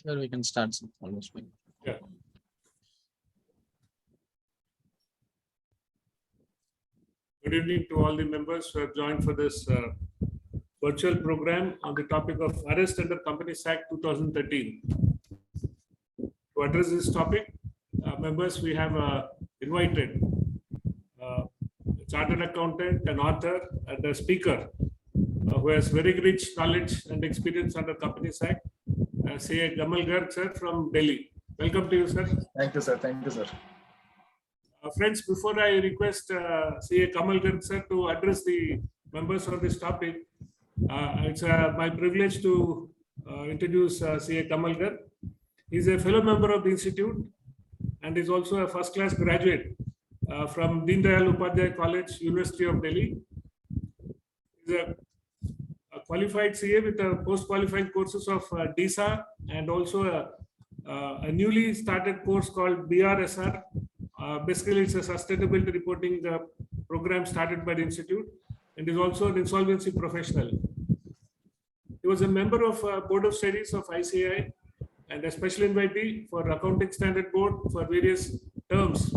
Sure, we can start almost. Yeah. Good evening to all the members who have joined for this virtual program on the topic of arrest under Companies Act 2013. To address this topic, members, we have invited a chartered accountant, an author, and a speaker who has very rich knowledge and experience under Companies Act, CA Kamal Garg, sir, from Delhi. Welcome to you, sir. Thank you, sir. Thank you, sir. Friends, before I request CA Kamal Garg, sir, to address the members on this topic, it's my privilege to introduce CA Kamal Garg. He's a fellow member of the Institute and is also a first-class graduate from Deen Dayal Upadhyay College, University of Delhi. He's a qualified CA with a post-qualified courses of DISA and also a newly started course called BRSR. Basically, it's a sustainability reporting program started by the Institute, and is also an insolvency professional. He was a member of Board of Studies of ICAI and a special invitee for Accounting Standard Board for various terms,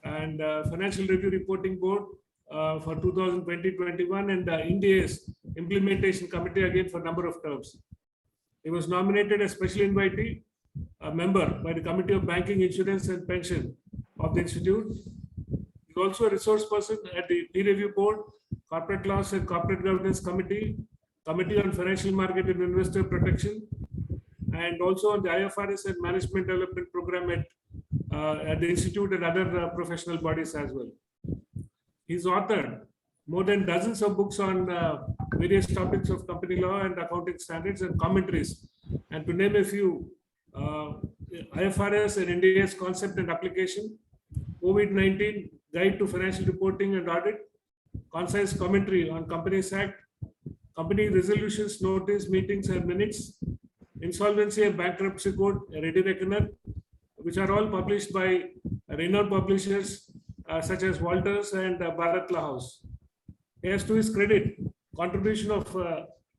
and Financial Review Reporting Board for 2020-21, and India's Implementation Committee again for a number of terms. He was nominated as special invitee, a member by the Committee of Banking, Insurance and Pension of the Institute. He's also a resource person at the Peer Review Board, Corporate Laws and Corporate Governance Committee, Committee on Financial Market and Investor Protection, and also on the IFRS and Management Development Program at the Institute and other professional bodies as well. He's authored more than dozens of books on various topics of company law and accounting standards and commentaries. And to name a few, IFRS and India's Concept and Application, COVID-19 Guide to Financial Reporting and Audit, Concise Commentary on Companies Act, Company Resolutions, Notice, Meetings and Minutes, Insolvency and Bankruptcy Code, a Ready Reckoner, which are all published by renowned publishers such as Walters and Bharat Law House. He has, to his credit, contribution of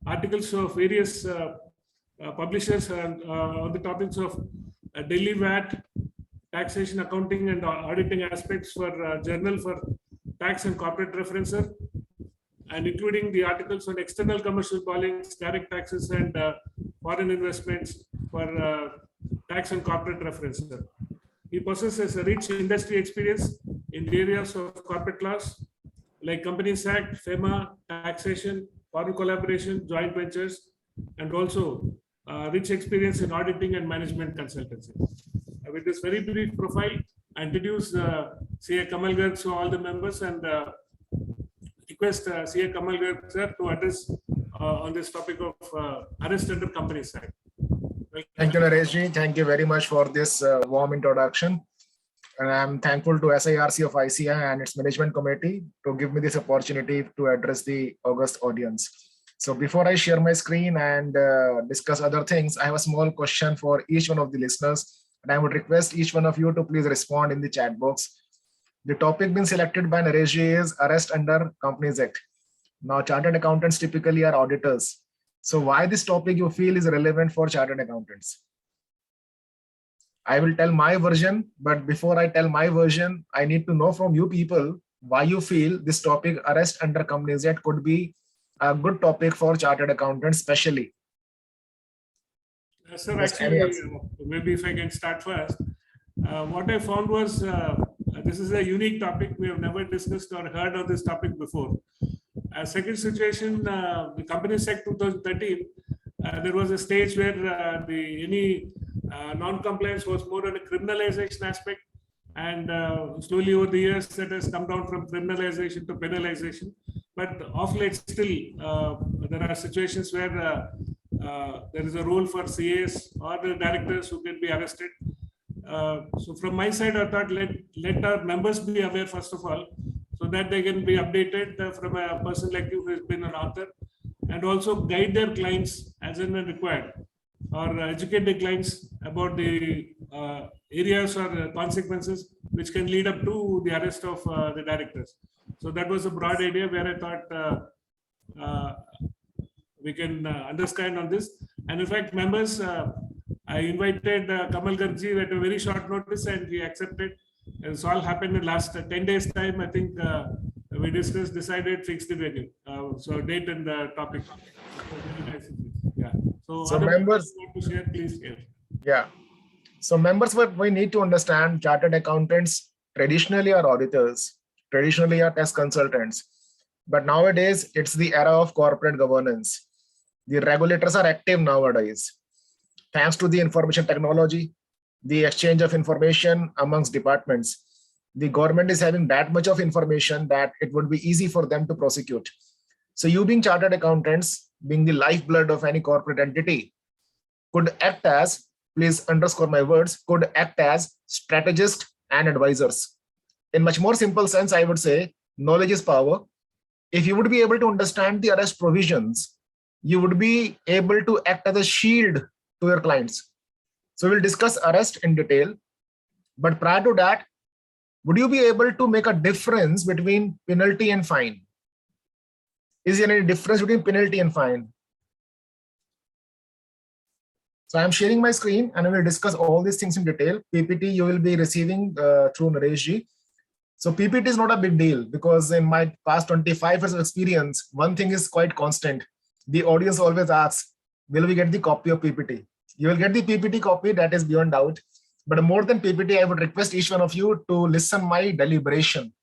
articles of various publishers on the topics of Delhi VAT, taxation, accounting and auditing aspects for Journal for Tax and Corporate Referencer, and including the articles on external commercial filings, direct taxes and foreign investments for Tax and Corporate Referencer. He possesses a rich industry experience in the areas of corporate laws like Companies Act, FEMA, taxation, foreign collaboration, joint ventures, and also rich experience in auditing and management consultancy. With this very brief profile, I introduce CA Kamal Garg to all the members and request CA Kamal Garg, sir, to address on this topic of arrest under Companies Act. Thank you, Nareshji. Thank you very much for this warm introduction. And I'm thankful to SIRC of ICAI and its management committee to give me this opportunity to address the August audience. So before I share my screen and discuss other things, I have a small question for each one of the listeners. And I would request each one of you to please respond in the chat box. The topic being selected by Nareshji is arrest under Companies Act. Now, chartered accountants typically are auditors. So why this topic you feel is relevant for chartered accountants? I will tell my version, but before I tell my version, I need to know from you people why you feel this topic, arrest under Companies Act, could be a good topic for chartered accountants, especially. Sir, actually, maybe if I can start first. What I found was this is a unique topic. We have never discussed or heard of this topic before. Second situation, the Companies Act 2013, there was a stage where any non-compliance was more on a criminalization aspect, and slowly over the years that has come down from criminalization to penalization. But of late still, there are situations where there is a role for CAs or the directors who can be arrested. So from my side, I thought let our members be aware first of all, so that they can be updated from a person like you who has been an author, and also guide their clients as and when required, or educate the clients about the areas or consequences which can lead up to the arrest of the directors. So that was a broad idea where I thought we can understand on this. And in fact, members, I invited Kamal Garg at a very short notice and he accepted. And it's all happened in last 10 days time. I think we discussed, decided, fixed the venue. So date and the topic. Yeah. So other members want to share, please share. Yeah. So members, what we need to understand, chartered accountants traditionally are auditors, traditionally are tax consultants. But nowadays, it's the era of corporate governance. The regulators are active nowadays. Thanks to the information technology, the exchange of information amongst departments, the government is having that much of information that it would be easy for them to prosecute. So you being chartered accountants, being the lifeblood of any corporate entity, could act as, please underscore my words, could act as strategists and advisors. In much more simple sense, I would say knowledge is power. If you would be able to understand the arrest provisions, you would be able to act as a shield to your clients. So we'll discuss arrest in detail. But prior to that, would you be able to make a difference between penalty and fine? Is there any difference between penalty and fine? So I'm sharing my screen and I will discuss all these things in detail. PPT you will be receiving through Nareshji. So PPT is not a big deal because in my past 25 years of experience, one thing is quite constant. The audience always asks, will we get the copy of PPT? You will get the PPT copy, that is beyond doubt. But more than PPT, I would request each one of you to listen my deliberation.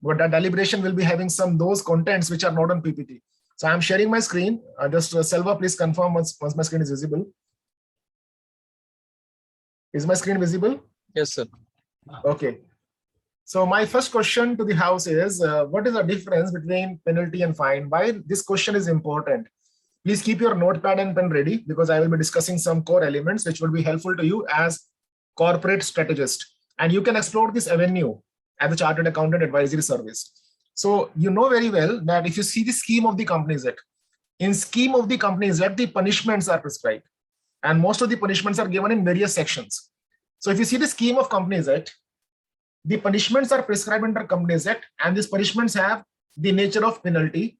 But that deliberation will be having those contents which are not on PPT. So I'm sharing my screen. Just Selva, please confirm once my screen is visible. Is my screen visible? Yes, sir. Okay. So my first question to the house is, what is the difference between penalty and fine? Why this question is important? Please keep your notepad and pen ready because I will be discussing some core elements which will be helpful to you as corporate strategist. And you can explore this avenue as a Chartered Accountant Advisory Service. So you know very well that if you see the scheme of the Companies Act, in scheme of the Companies Act, the punishments are prescribed. And most of the punishments are given in various sections. So if you see the scheme of Companies Act, the punishments are prescribed under Companies Act, and these punishments have the nature of penalty,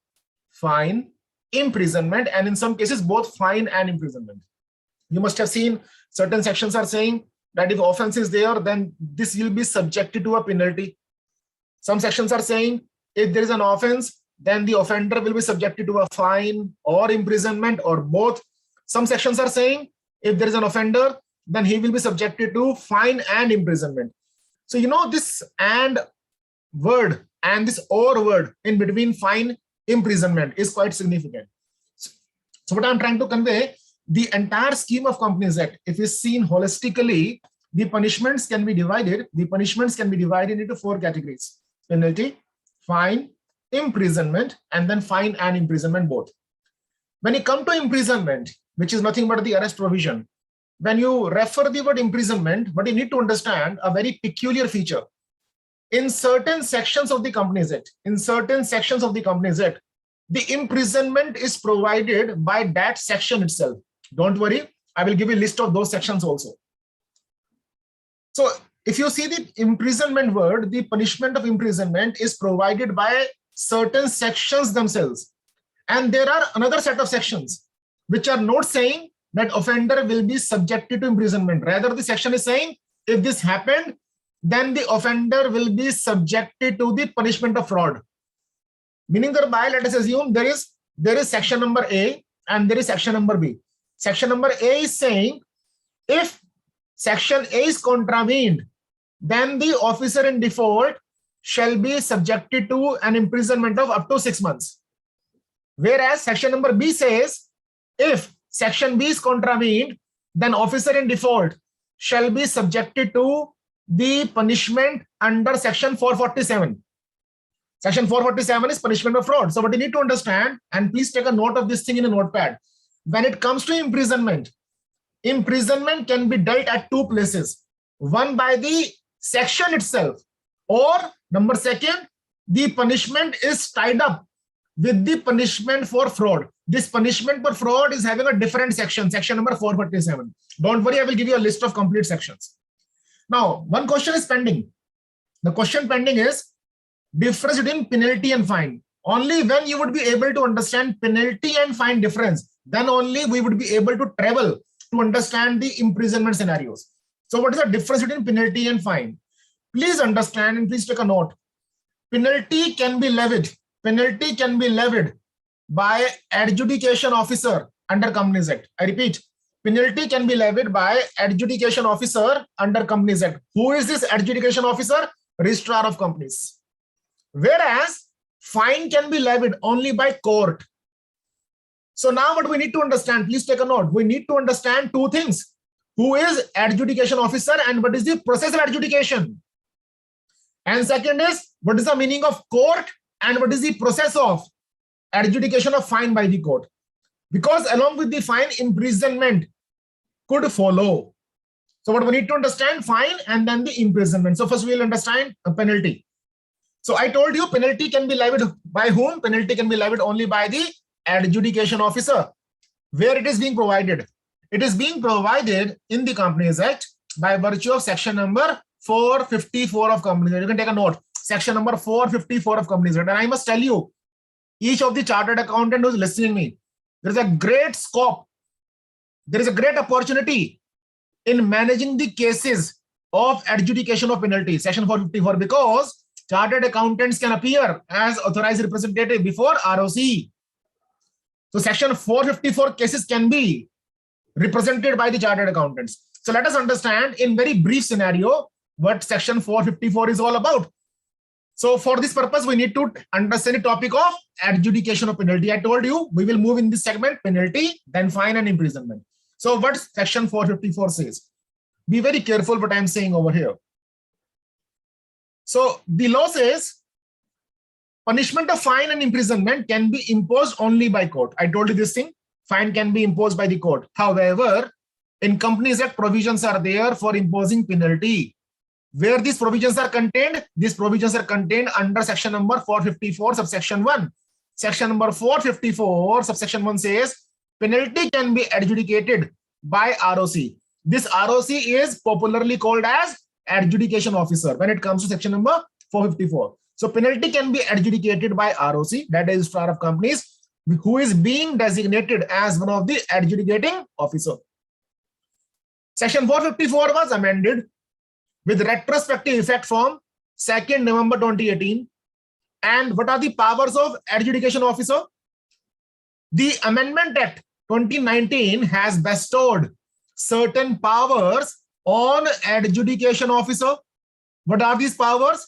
fine, imprisonment, and in some cases, both fine and imprisonment. You must have seen certain sections are saying that if offense is there, then this will be subjected to a penalty. Some sections are saying if there is an offense, then the offender will be subjected to a fine or imprisonment or both. Some sections are saying if there is an offender, then he will be subjected to fine and imprisonment. So you know this and word and this or word in between fine, imprisonment is quite significant. So what I'm trying to convey, the entire scheme of Companies Act, if it's seen holistically, the punishments can be divided into 4 categories: penalty, fine, imprisonment, and then fine and imprisonment both. When you come to imprisonment, which is nothing but the arrest provision, when you refer the word imprisonment, what you need to understand a very peculiar feature. In certain sections of the Companies Act, the imprisonment is provided by that section itself. Don't worry, I will give you a list of those sections also. So if you see the imprisonment word, the punishment of imprisonment is provided by certain sections themselves. And there are another set of sections which are not saying that offender will be subjected to imprisonment. Rather, the section is saying if this happened, then the offender will be subjected to the punishment of fraud. Meaning thereby, let us assume there is section number A and there is section number B. Section number A is saying if section A is contravened, then the officer in default shall be subjected to an imprisonment of up to 6 months. Whereas section number B says if section B is contravened, then officer in default shall be subjected to the punishment under section 447. Section 447 is punishment of fraud. So what you need to understand, and please take a note of this thing in a notepad. When it comes to imprisonment, imprisonment can be dealt at 2 places. One by the section itself, or number 2, the punishment is tied up with the punishment for fraud. This punishment for fraud is having a different section, section number 447. Don't worry, I will give you a list of complete sections. Now, one question is pending. The question pending is difference between penalty and fine. Only when you would be able to understand penalty and fine difference, then only we would be able to travel to understand the imprisonment scenarios. So what is the difference between penalty and fine? Please understand and please take a note. Penalty can be levied. Penalty can be levied by adjudication officer under Companies Act. I repeat, penalty can be levied by adjudication officer under Companies Act. Who is this adjudication officer? Registrar of Companies. Whereas fine can be levied only by court. So now what we need to understand, please take a note. We need to understand two things. Who is adjudication officer and what is the process of adjudication? And second is, what is the meaning of court and what is the process of adjudication of fine by the court? Because along with the fine, imprisonment could follow. So what we need to understand, fine and then the imprisonment. So first we will understand a penalty. So I told you penalty can be levied by whom? Penalty can be levied only by the adjudication officer. Where it is being provided? It is being provided in the Companies Act by virtue of section number 454 of Companies Act. You can take a note. Section number 454 of Companies Act. And I must tell you, each of the chartered accountant who is listening to me, there is a great scope. There is a great opportunity in managing the cases of adjudication of penalties, section 454, because chartered accountants can appear as authorized representative before ROC. So section 454 cases can be represented by the chartered accountants. So let us understand in very brief scenario what section 454 is all about. So for this purpose, we need to understand the topic of adjudication of penalty. I told you we will move in this segment penalty, then fine and imprisonment. So what section 454 says? Be very careful what I'm saying over here. So the law says punishment of fine and imprisonment can be imposed only by court. I told you this thing. Fine can be imposed by the court. However, in Companies Act, provisions are there for imposing penalty. Where these provisions are contained? These provisions are contained under section number 454, subsection 1. Section number 454, subsection 1 says, penalty can be adjudicated by ROC. This ROC is popularly called as adjudication officer when it comes to section number 454. So penalty can be adjudicated by ROC, that is Registrar of Companies, who is being designated as one of the adjudicating officer. Section 454 was amended with retrospective effect from 2nd November 2018. And what are the powers of adjudication officer? The Amendment Act 2019 has bestowed certain powers on adjudication officer. What are these powers?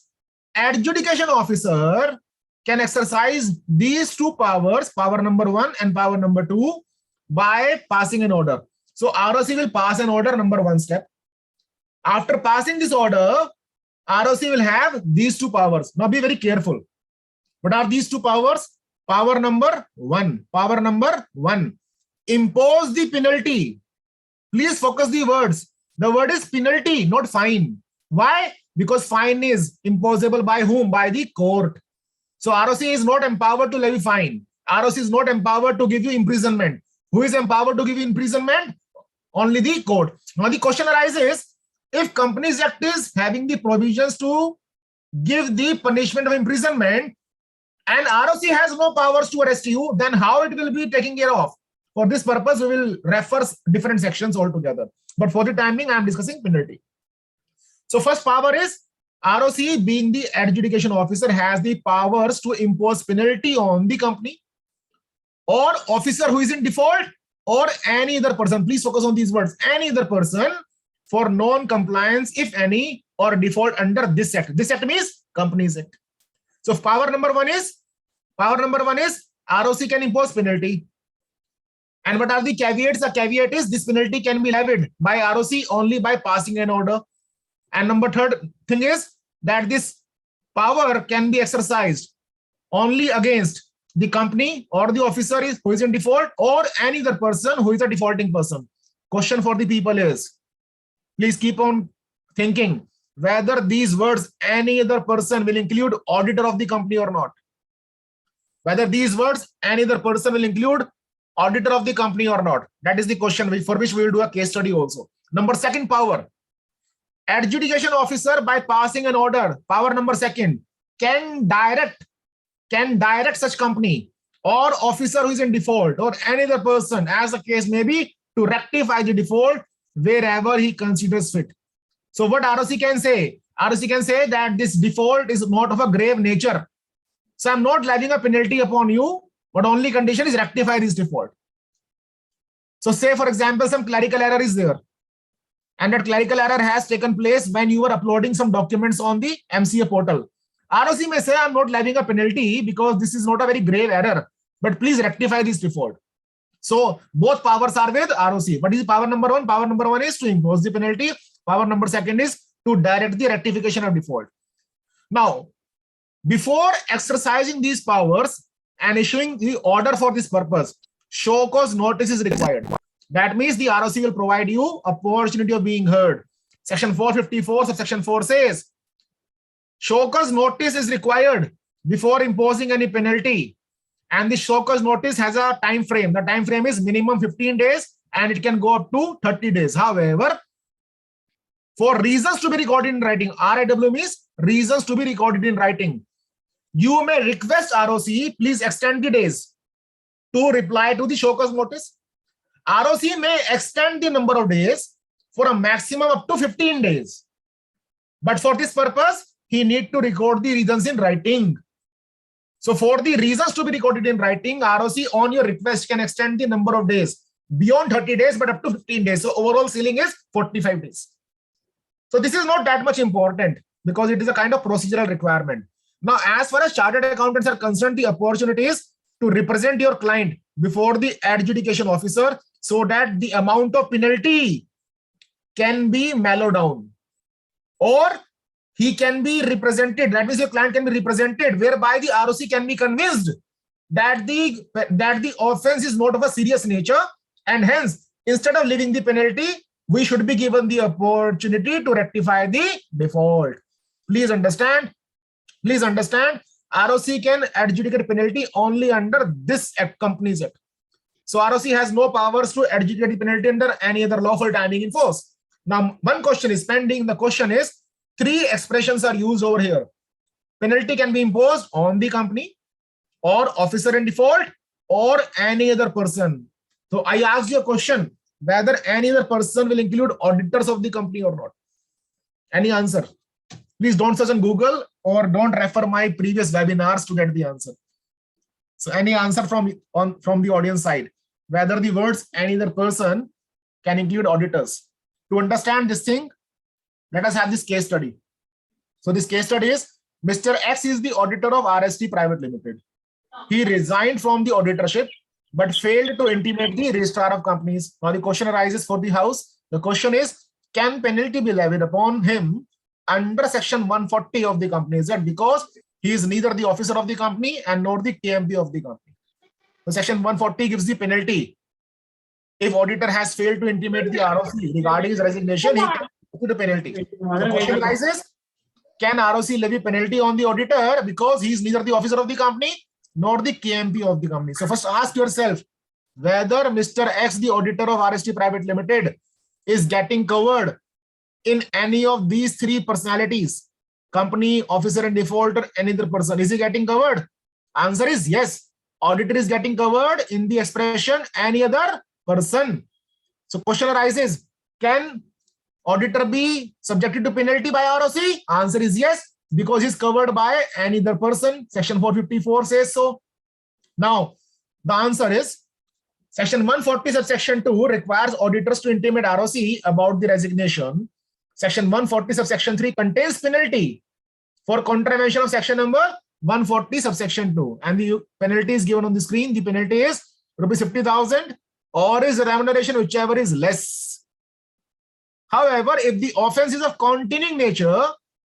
Adjudication officer can exercise these two powers, power number 1 and power number 2, by passing an order. So ROC will pass an order, number 1 step. After passing this order, ROC will have these two powers. Now be very careful. What are these two powers? Power number 1. Power number 1. Impose the penalty. Please focus the words. The word is penalty, not fine. Why? Because fine is imposable by whom? By the court. So ROC is not empowered to levy fine. ROC is not empowered to give you imprisonment. Who is empowered to give you imprisonment? Only the court. Now the question arises, if Companies Act is having the provisions to give the punishment of imprisonment and ROC has no powers to arrest you, then how it will be taken care of? For this purpose, we will refer different sections altogether. But for the timing, I am discussing penalty. So first power is ROC, being the adjudication officer, has the powers to impose penalty on the company or officer who is in default or any other person. Please focus on these words. Any other person for non-compliance, if any, or default under this act. This act means Companies Act. So power number one is ROC can impose penalty. And what are the caveats? The caveat is this penalty can be levied by ROC only by passing an order. And number third thing is that this power can be exercised only against the company or the officer who is in default or any other person who is a defaulting person. Question for the people is, please keep on thinking whether these words any other person will include auditor of the company or not. Whether these words any other person will include auditor of the company or not. That is the question for which we will do a case study also. Number second power. Adjudication officer by passing an order, power number second, can direct such company or officer who is in default or any other person, as the case may be, to rectify the default wherever he considers fit. So what ROC can say? ROC can say that this default is not of a grave nature. So I'm not levying a penalty upon you, but only condition is rectify this default. So say, for example, some clerical error is there. And that clerical error has taken place when you were uploading some documents on the MCA portal. ROC may say, I'm not levying a penalty because this is not a very grave error, but please rectify this default. So both powers are with ROC. What is power number one? Power number one is to impose the penalty. Power number second is to direct the rectification of default. Now, before exercising these powers and issuing the order for this purpose, show cause notice is required. That means the ROC will provide you opportunity of being heard. Section 454 subsection 4 says, show cause notice is required before imposing any penalty. And the show cause notice has a time frame. The time frame is minimum 15 days and it can go up to 30 days. However, for reasons to be recorded in writing, RIW means reasons to be recorded in writing. You may request ROC, please extend the days to reply to the show cause notice. ROC may extend the number of days for a maximum up to 15 days. But for this purpose, he needs to record the reasons in writing. So for the reasons to be recorded in writing, ROC on your request can extend the number of days beyond 30 days, but up to 15 days. So overall ceiling is 45 days. So this is not that much important because it is a kind of procedural requirement. Now, as far as chartered accountants are concerned, the opportunity is to represent your client before the adjudication officer so that the amount of penalty can be mellowed down, or he can be represented. That means your client can be represented, whereby the ROC can be convinced that the offense is not of a serious nature, and hence, instead of leaving the penalty, we should be given the opportunity to rectify the default. Please understand. Please understand. ROC can adjudicate penalty only under this Companies Act. So ROC has no powers to adjudicate the penalty under any other lawful timing in force. Now, one question is pending. The question is, three expressions are used over here. Penalty can be imposed on the company, or officer in default, or any other person. So I asked you a question, whether any other person will include auditors of the company or not. Any answer? Please don't search on Google or don't refer my previous webinars to get the answer. So any answer from the audience side, whether the words any other person can include auditors. To understand this thing, let us have this case study. So this case study is, Mr. X is the auditor of RST Private Limited. He resigned from the auditorship but failed to intimate the registrar of companies. Now the question arises for the house. The question is, can penalty be levied upon him under section 140 of the Companies Act, because he is neither the officer of the company and nor the KMP of the company. So section 140 gives the penalty. If auditor has failed to intimate the ROC regarding his resignation, he can put the penalty. The question arises, can ROC levy penalty on the auditor because he is neither the officer of the company nor the KMP of the company? So first ask yourself whether Mr. X, the auditor of RST Private Limited, is getting covered in any of these three personalities: company, officer in default, or any other person. Is he getting covered? Answer is yes. Auditor is getting covered in the expression any other person. So question arises, can auditor be subjected to penalty by ROC? Answer is yes, because he's covered by any other person. Section 454 says so. Now, the answer is section 140 subsection 2 requires auditors to intimate ROC about the resignation. Section 140 subsection 3 contains penalty for contravention of section number 140 subsection 2. And the penalty is given on the screen. The penalty is rupees 50,000 or is remuneration, whichever is less. However, if the offense is of continuing nature,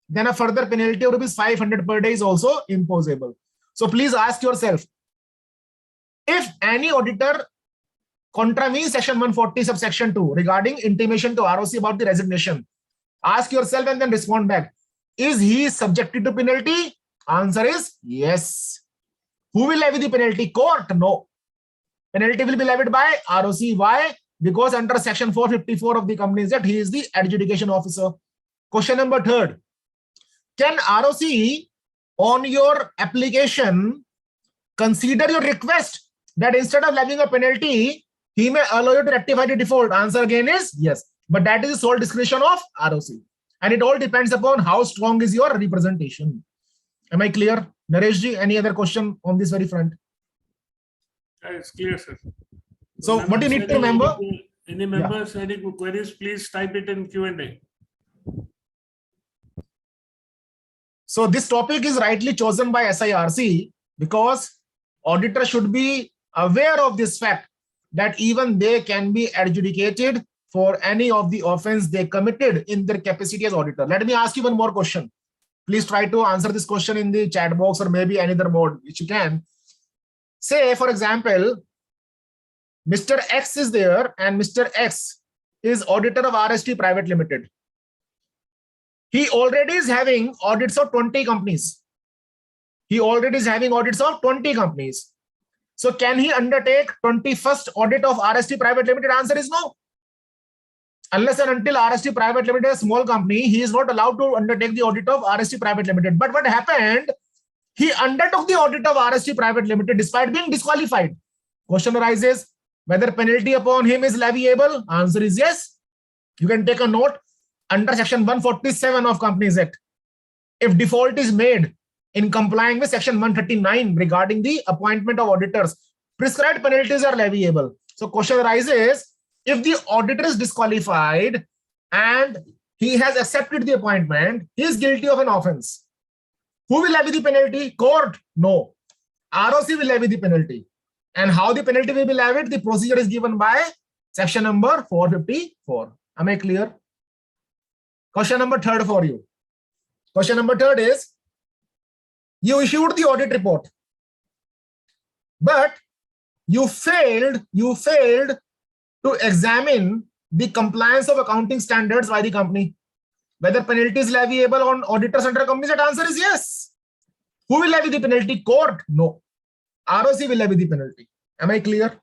then a further penalty of rupees 500 per day is also imposable. So please ask yourself, if any auditor contravenes section 140 subsection 2 regarding intimation to ROC about the resignation, ask yourself and then respond back. Is he subjected to penalty? Answer is yes. Who will levy the penalty? Court? No. Penalty will be levied by ROC. Why? Because under section 454 of the Companies Act, he is the adjudication officer. Question number 3. Can ROC on your application consider your request that instead of levying a penalty, he may allow you to rectify the default. Answer again is yes. But that is the sole discretion of ROC. And it all depends upon how strong is your representation. Am I clear? Nareshji, any other question on this very front? It's clear, sir. So what you need to remember? Any members, any queries, please type it in Q&A. So this topic is rightly chosen by SIRC because auditors should be aware of this fact that even they can be adjudicated for any of the offense they committed in their capacity as auditor. Let me ask you one more question. Please try to answer this question in the chat box or maybe any other mode which you can. Say, for example, Mr. X is there and Mr. X is auditor of RST Private Limited. He already is having audits of 20 companies. He already is having audits of 20 companies. So can he undertake 21st audit of RST Private Limited? Answer is no. Unless and until RST Private Limited is a small company, he is not allowed to undertake the audit of RST Private Limited. But what happened? He undertook the audit of RST Private Limited despite being disqualified. Question arises, whether penalty upon him is leviable? Answer is yes. You can take a note under section 147 of Companies Act. If default is made in complying with section 139 regarding the appointment of auditors, prescribed penalties are leviable. So question arises, if the auditor is disqualified and he has accepted the appointment, he is guilty of an offense. Who will levy the penalty? Court? No. ROC will levy the penalty. And how the penalty will be levied? The procedure is given by section number 454. Am I clear? Question number third for you. Question number third is, you issued the audit report, but you failed to examine the compliance of accounting standards by the company. Whether penalty is leviable on auditors under Companies Act? Answer is yes. Who will levy the penalty? Court? No. ROC will levy the penalty. Am I clear?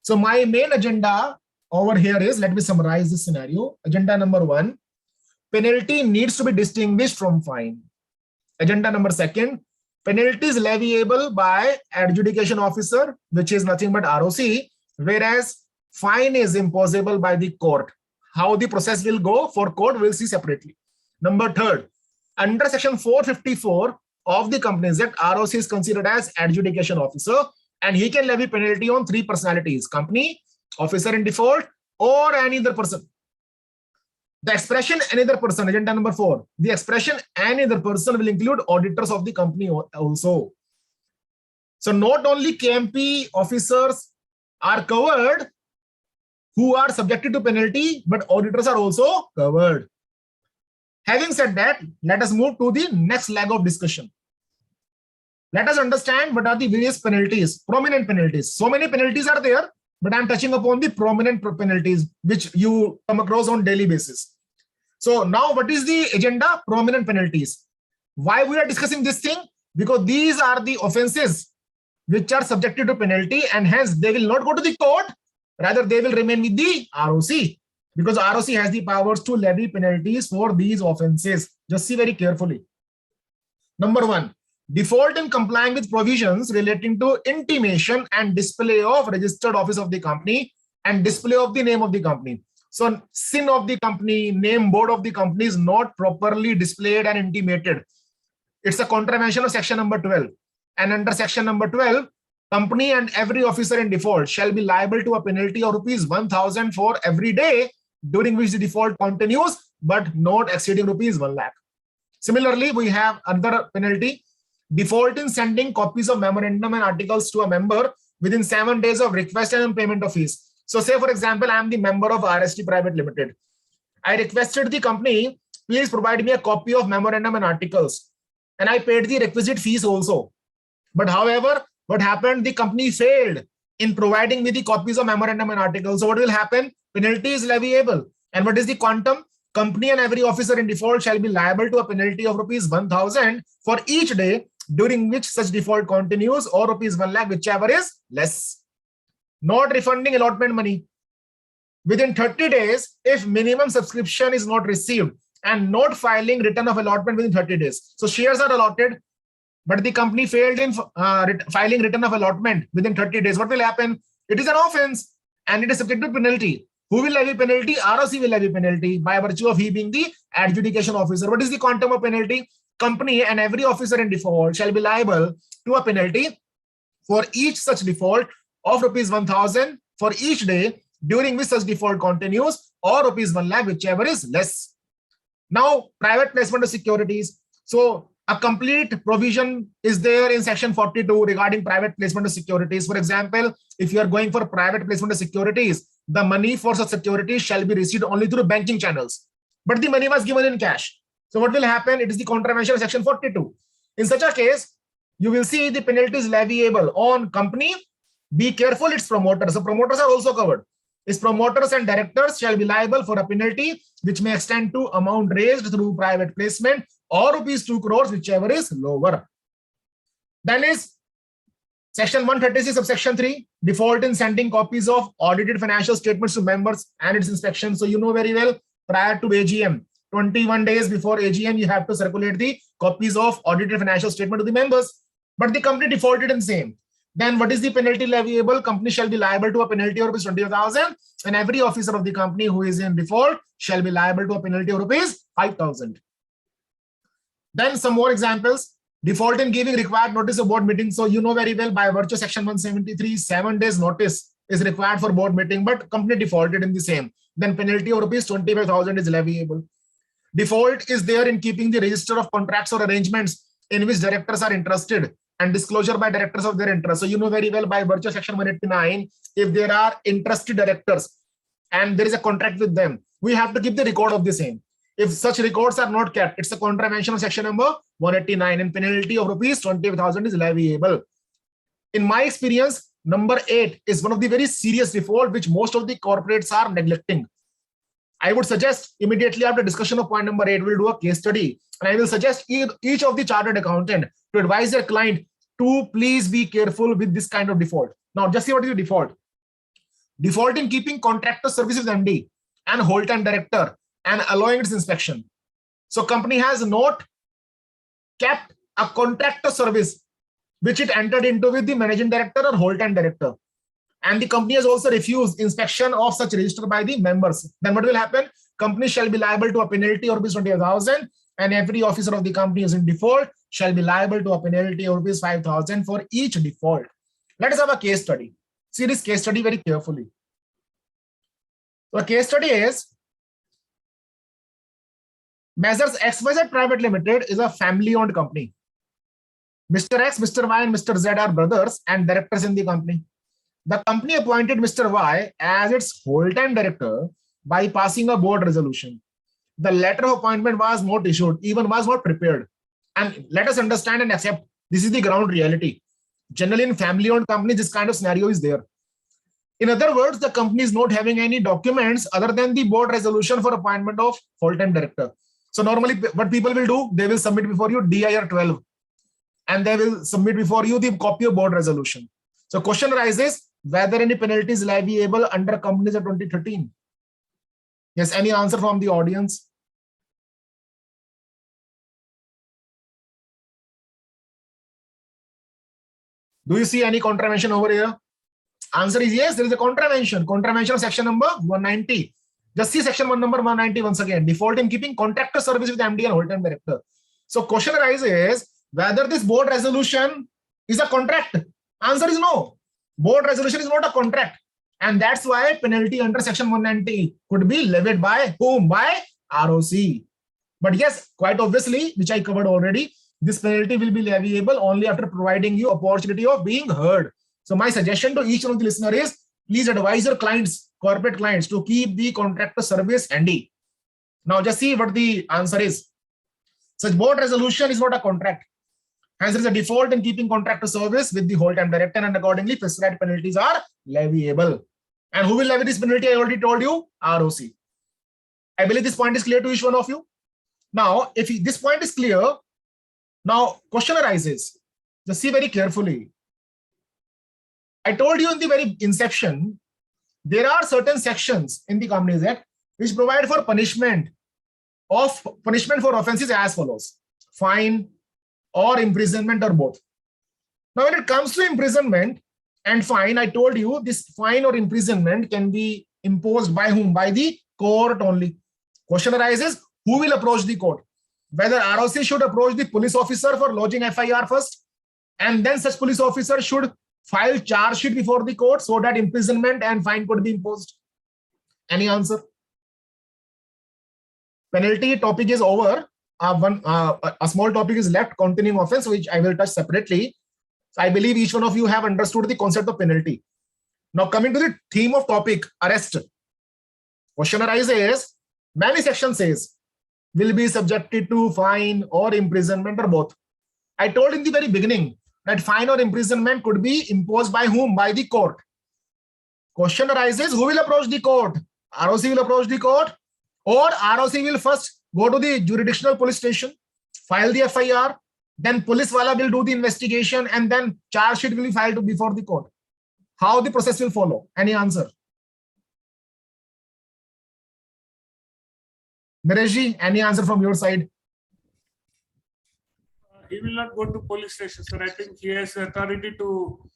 So my main agenda over here is, let me summarize this scenario. Agenda number 1, penalty needs to be distinguished from fine. Agenda number 2, penalty is leviable by adjudication officer, which is nothing but ROC, whereas fine is imposable by the court. How the process will go for court, we'll see separately. Number 3, under section 454 of the Companies Act, ROC is considered as adjudication officer and he can levy penalty on 3 personalities: company, officer in default, or any other person. The expression any other person, agenda number 4, the expression any other person will include auditors of the company also. So not only KMP officers are covered who are subjected to penalty, but auditors are also covered. Having said that, let us move to the next leg of discussion. Let us understand what are the various penalties, prominent penalties. So many penalties are there, but I'm touching upon the prominent penalties which you come across on daily basis. So now what is the agenda? Prominent penalties. Why we are discussing this thing? Because these are the offenses which are subjected to penalty and hence they will not go to the court. Rather, they will remain with the ROC because ROC has the powers to levy penalties for these offenses. Just see very carefully. Number 1, default in complying with provisions relating to intimation and display of registered office of the company and display of the name of the company. So SIN of the company, name board of the company is not properly displayed and intimated. It's a contravention of section number 12. And under section number 12, company and every officer in default shall be liable to a penalty of ₹1,000 for every day during which the default continues, but not exceeding ₹1 lakh. Similarly, we have another penalty, default in sending copies of memorandum and articles to a member within 7 days of request and payment of fees. So say, for example, I am the member of RST Private Limited. I requested the company, please provide me a copy of memorandum and articles. And I paid the requisite fees also. But however, what happened? The company failed in providing me the copies of memorandum and articles. So what will happen? Penalty is leviable. And what is the quantum? Company and every officer in default shall be liable to a penalty of ₹1,000 for each day during which such default continues, or ₹1 lakh, whichever is less. Not refunding allotment money within 30 days if minimum subscription is not received, and not filing return of allotment within 30 days. So shares are allotted, but the company failed in filing return of allotment within 30 days. What will happen? It is an offense. and it is subject to penalty. Who will levy penalty? ROC will levy penalty by virtue of he being the adjudication officer. What is the quantum of penalty? Company and every officer in default shall be liable to a penalty for each such default of rupees 1,000 for each day during which such default continues, or rupees 1 lakh, whichever is less. Now, private placement of securities. So a complete provision is there in section 42 regarding private placement of securities. For example, if you are going for private placement of securities, the money for such securities shall be received only through banking channels, but the money was given in cash. So what will happen? It is the contravention of section 42. In such a case, you will see the penalties leviable on company. Be careful, it's promoters. So promoters are also covered. Its promoters and directors shall be liable for a penalty which may extend to amount raised through private placement or rupees 2 crores, whichever is lower. Then is section 136 of section 3, default in sending copies of audited financial statements to members and its inspection. So you know very well, prior to AGM, 21 days before AGM, you have to circulate the copies of audited financial statement to the members, but the company defaulted in same. Then what is the penalty leviable? Company shall be liable to a penalty of rupees 20,000, and every officer of the company who is in default shall be liable to a penalty of rupees 5,000. Then some more examples. Default in giving required notice of board meeting. So you know very well, by virtue of section 173, 7 days notice is required for board meeting, but company defaulted in the same. Then penalty of rupees 25,000 is leviable. Default is there in keeping the register of contracts or arrangements in which directors are interested and disclosure by directors of their interest. So you know very well, by virtue of section 189, if there are interested directors and there is a contract with them, we have to keep the record of the same. If such records are not kept, it's a contravention of section number 189, and penalty of rupees 20,000 is leviable. In my experience, number 8 is one of the very serious default which most of the corporates are neglecting. I would suggest immediately after discussion of point number 8, we'll do a case study, and I will suggest each of the chartered accountant to advise their client to please be careful with this kind of default. Now, just see what is the default. Default in keeping contractor services MD and whole-time director and allowing its inspection. So company has not kept a contractor service which it entered into with the managing director or whole-time director. And the company has also refused inspection of such register by the members. Then what will happen? Company shall be liable to a penalty of rupees 20,000, and every officer of the company is in default shall be liable to a penalty of rupees 5,000 for each default. Let us have a case study. See this case study very carefully. The case study is Measures XYZ Private Limited is a family-owned company. Mr. X, Mr. Y, and Mr. Z are brothers and directors in the company. The company appointed Mr. Y as its whole-time director by passing a board resolution. The letter of appointment was not issued, even was not prepared. And let us understand and accept this is the ground reality. Generally, in family-owned companies, this kind of scenario is there. In other words, the company is not having any documents other than the board resolution for appointment of full-time director. So normally what people will do, they will submit before you DIR 12 and they will submit before you the copy of board resolution. So question arises, whether any penalty is leviable under Companies Act 2013. Yes, any answer from the audience? Do you see any contravention over here? Answer is yes, there is a contravention. Contravention of section number 190. Just see section 1 number 190 once again. Default in keeping contractor service with MD and whole-time director. So question arises, whether this board resolution is a contract. Answer is no. Board resolution is not a contract. And that's why penalty under section 190 could be levied by whom? By ROC. But yes, quite obviously, which I covered already, this penalty will be leviable only after providing you opportunity of being heard. So my suggestion to each one of the listener is, please advise your clients, corporate clients, to keep the contractor service handy. Now just see what the answer is. Such board resolution is not a contract. Hence there is a default in keeping contractor service with the whole-time director, and accordingly prescribed penalties are leviable. And who will levy this penalty? I already told you, ROC. I believe this point is clear to each one of you. Now, if this point is clear, now question arises. Just see very carefully. I told you in the very inception, there are certain sections in the Companies Act which provide for punishment for offenses as follows: fine or imprisonment or both. Now, when it comes to imprisonment, and fine. I told you this fine or imprisonment can be imposed by whom? By the court only. Question arises, who will approach the court? Whether ROC should approach the police officer for lodging FIR first, and then such police officer should file charge sheet before the court so that imprisonment and fine could be imposed. Any answer? Penalty topic is over. A small topic is left, continuing offense, which I will touch separately. So I believe each one of you have understood the concept of penalty. Now coming to the theme of topic, arrest. Question arises, many section says will be subjected to fine or imprisonment or both. I told in the very beginning that fine or imprisonment could be imposed by whom? By the court. Question arises, who will approach the court? ROC will approach the court, or ROC will first go to the jurisdictional police station, file the FIR, then police wala will do the investigation, and then charge sheet will be filed before the court. How the process will follow? Any answer? Naresh, any answer from your side? He will not go to police station, sir. I think he has authority to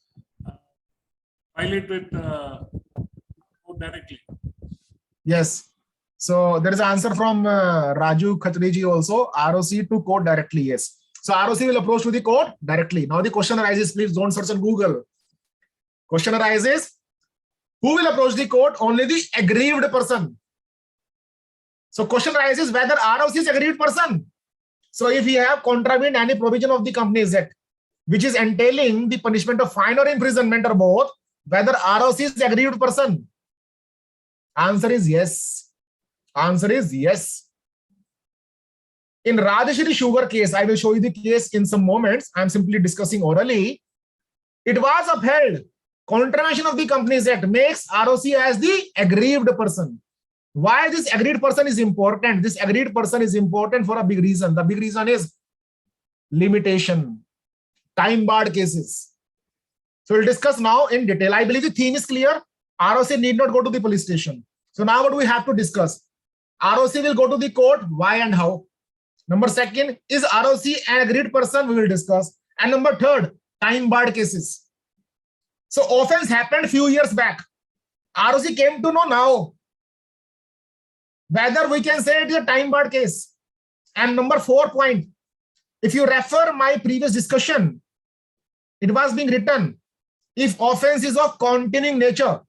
file it with court directly. Yes. So there is an answer from Raju Khatriji also. ROC to court directly. Yes. So ROC will approach to the court directly. Now the question arises, please don't search on Google. Question arises, who will approach the court? Only the aggrieved person. So question arises whether ROC is aggrieved person. So if we have contravened any provision of the Companies Act, which is entailing the punishment of fine or imprisonment or both, whether ROC is aggrieved person. Answer is yes. Answer is yes. In Rajeshri Sugar case, I will show you the case in some moments. I am simply discussing orally. It was upheld. Contravention of the Companies Act makes ROC as the aggrieved person. Why this aggrieved person is important? This aggrieved person is important for a big reason. The big reason is limitation, time barred cases. So we'll discuss now in detail. I believe the theme is clear. ROC need not go to the police station. So now what do we have to discuss? ROC will go to the court. Why and how? Number second, is ROC an aggrieved person? We will discuss. And number third, time barred cases. So offense happened few years back. ROC came to know now whether we can say it is a time barred case. And number 4 point, if you refer my previous discussion, it was being written, if offense is of continuing nature,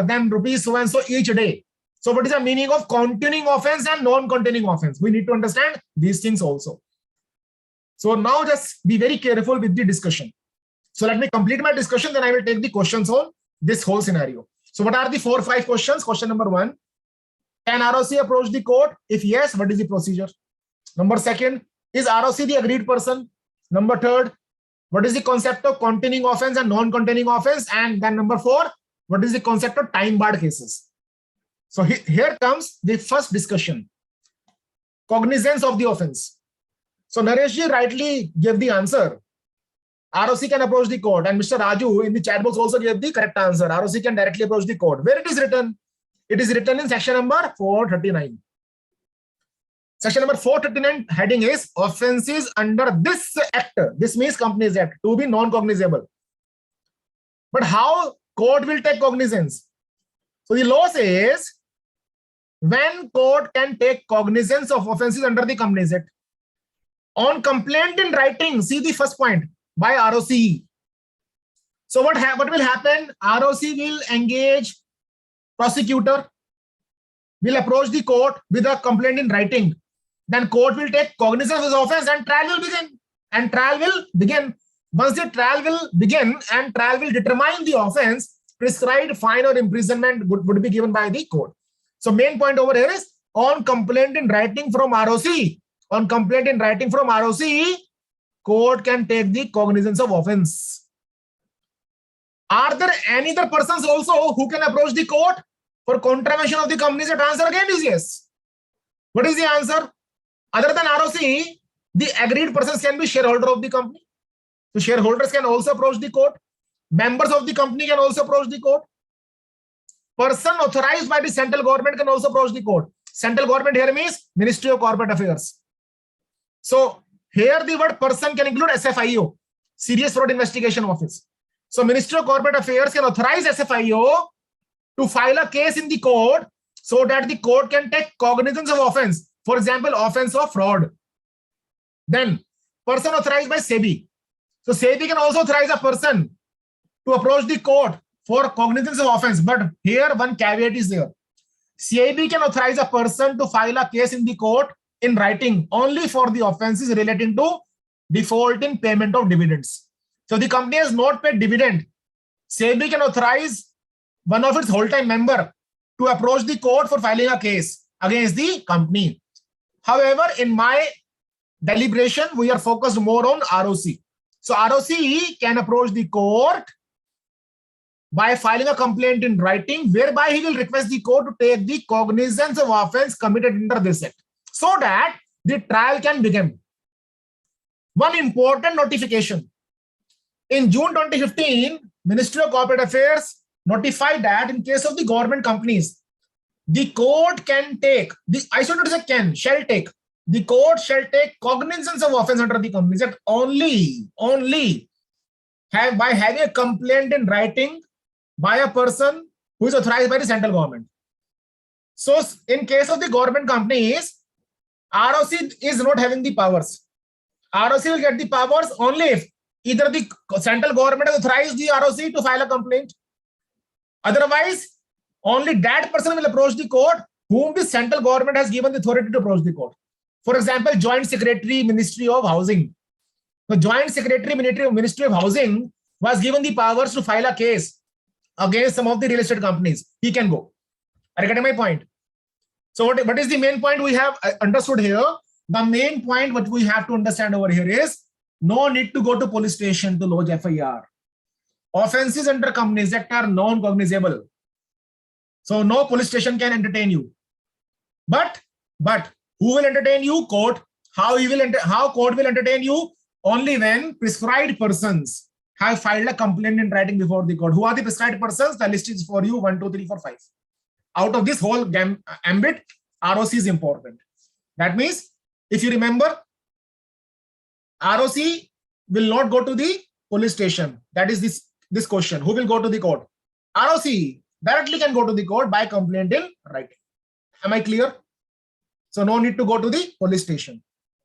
then rupees so and so each day. So what is the meaning of continuing offense and non-continuing offense? We need to understand these things also. So now just be very careful with the discussion. So let me complete my discussion, then I will take the questions on this whole scenario. So what are the 4 or 5 questions? Question number 1, can ROC approach the court? If yes, what is the procedure? Number 2, is ROC the agreed person? Number 3, what is the concept of continuing offense and non-continuing offense? And then number 4, what is the concept of time barred cases? So here comes the first discussion. Cognizance of the offense. So Nareshji rightly gave the answer. ROC can approach the court, and Mr. Raju in the chat box also gave the correct answer. ROC can directly approach the court. Where it is written? It is written in section number 439. Section number 439 heading is offenses under this act. This means Companies Act to be non-cognizable. But how court will take cognizance? So the law says when court can take cognizance of offenses under the Companies Act on complaint in writing. See the first point, by ROC. So what will happen? ROC will engage prosecutor, will approach the court with a complaint in writing. Then court will take cognizance of his offense and trial will begin. Once the trial will begin and trial will determine the offense, prescribed fine or imprisonment would be given by the court. So main point over here is on complaint in writing from ROC. On complaint in writing from ROC, court can take the cognizance of offense. Are there any other persons also who can approach the court for contravention of the Companies Act? Answer again is yes. What is the answer? Other than ROC, the agreed persons can be shareholder of the company. So shareholders can also approach the court. Members of the company can also approach the court. Person authorized by the central government can also approach the court. Central government here means Ministry of Corporate Affairs. So here the word person can include SFIO. Serious Fraud Investigation Office. So Ministry of Corporate Affairs can authorize SFIO to file a case in the court so that the court can take cognizance of offense. For example, offense of fraud. Then person authorized by SEBI. So SEBI can also authorize a person to approach the court for cognizance of offense. But here one caveat is there. SEBI can authorize a person to file a case in the court in writing only for the offenses relating to default in payment of dividends. So the company has not paid dividend. SEBI can authorize one of its whole-time member to approach the court for filing a case against the company. However, in my deliberation, we are focused more on ROC. So ROC can approach the court by filing a complaint in writing, whereby he will request the court to take the cognizance of offense committed under this act, so that the trial can begin. One important notification. In June 2015, Ministry of Corporate Affairs notified that in case of the government companies, the court can take, I should not say can, shall take, the court shall take cognizance of offense under the Companies Act only by having a complaint in writing by a person who is authorized by the central government. So in case of the government companies, ROC is not having the powers. ROC will get the powers only if either the central government has authorized the ROC to file a complaint. Otherwise, only that person will approach the court whom the central government has given the authority to approach the court. For example, Joint Secretary, Ministry of Housing. The Joint Secretary, Ministry of Housing was given the powers to file a case against some of the real estate companies. He can go. Are you getting my point? So what is the main point we have understood here? The main point what we have to understand over here is no need to go to police station to lodge FIR. Offenses under Companies Act are non-cognizable. So no police station can entertain you. But who will entertain you? Court. How court will entertain you? Only when prescribed persons have filed a complaint in writing before the court. Who are the prescribed persons? The list is for you 1, 2, 3, 4, 5. Out of this whole ambit, ROC is important. That means, if you remember, ROC will not go to the police station. That is this question. Who will go to the court? ROC directly can go to the court by complaint in writing. Am I clear? So no need to go to the police station.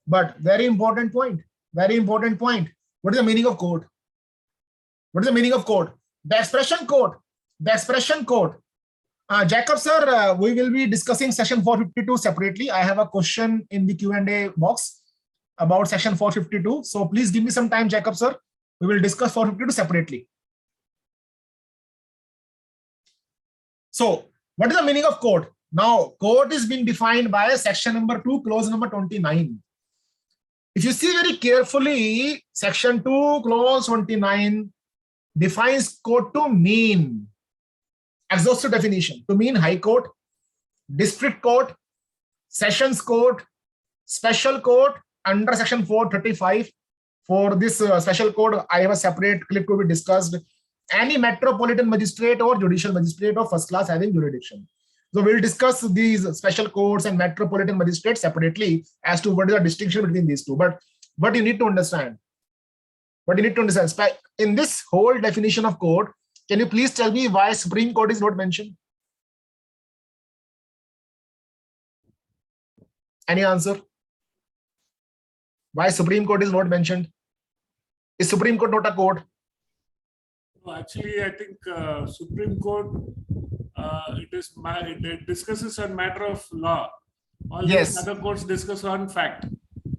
But very important point. Very important point. What is the meaning of court? What is the meaning of court? The expression court. The expression court. Jacob sir, we will be discussing section 452 separately. I have a question in the Q&A box about section 452. So please give me some time, Jacob sir. We will discuss 452 separately. So what is the meaning of court? Now, court is being defined by section number 2, clause number 29. If you see very carefully, section 2, clause 29 defines court to mean, exhaustive definition, to mean high court, district court, sessions court, special court under section 435. For this special court, I have a separate clip to be discussed. Any metropolitan magistrate or judicial magistrate of first class having jurisdiction. So we'll discuss these special courts and metropolitan magistrates separately as to what is the distinction between these two. But what you need to understand, in this whole definition of court, can you please tell me why Supreme Court is not mentioned? Any answer? Why Supreme Court is not mentioned? Is Supreme Court not a court? Actually, I think Supreme Court, it discusses on matter of law. All Yes. these other courts discuss on fact.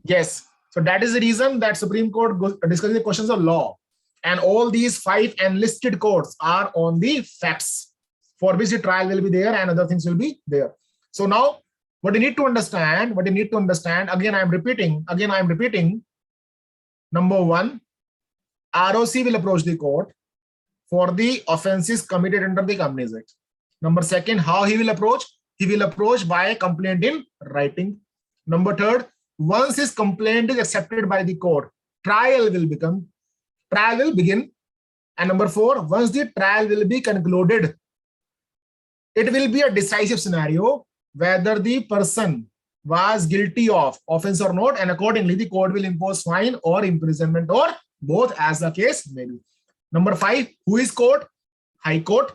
Yes. So that is the reason that Supreme Court discusses the questions of law. And all these 5 enlisted courts are on the facts, for which the trial will be there and other things will be there. So now, what you need to understand, again, I'm repeating. Number 1, ROC will approach the court for the offenses committed under the Companies Act. Number 2, how he will approach? He will approach by a complaint in writing. Number 3, once his complaint is accepted by the court, trial will begin. And number 4, once the trial will be concluded, it will be a decisive scenario whether the person was guilty of offense or not, and accordingly the court will impose fine or imprisonment or Both as the case may be. Number 5, who is court? High Court,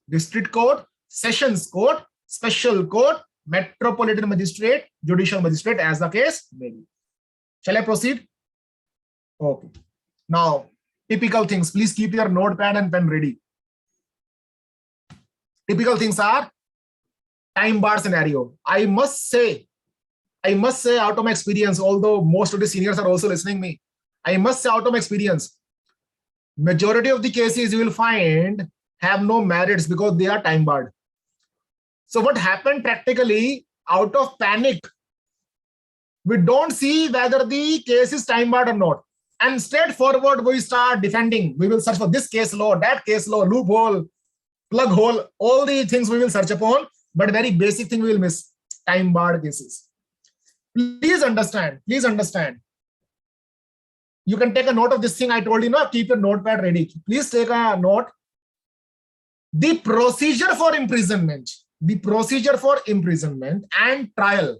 District Court, Sessions Court, Special Court, Metropolitan Magistrate, Judicial Magistrate, as the case may be. Shall I proceed? Okay. Now, typical things. Please keep your notepad and pen ready. Typical things are time bar scenario. I must say out of my experience, although most of the seniors are also listening me, I must say out of my experience, majority of the cases you will find have no merits because they are time barred. So what happened practically, out of panic, we don't see whether the case is time barred or not. And straightforward, we start defending. We will search for this case law, that case law, loophole, plug hole, all the things we will search upon, but very basic thing we will miss, time barred cases. Please understand. You can take a note of this thing I told you, now keep your notepad ready. Please take a note. The procedure for imprisonment and trial.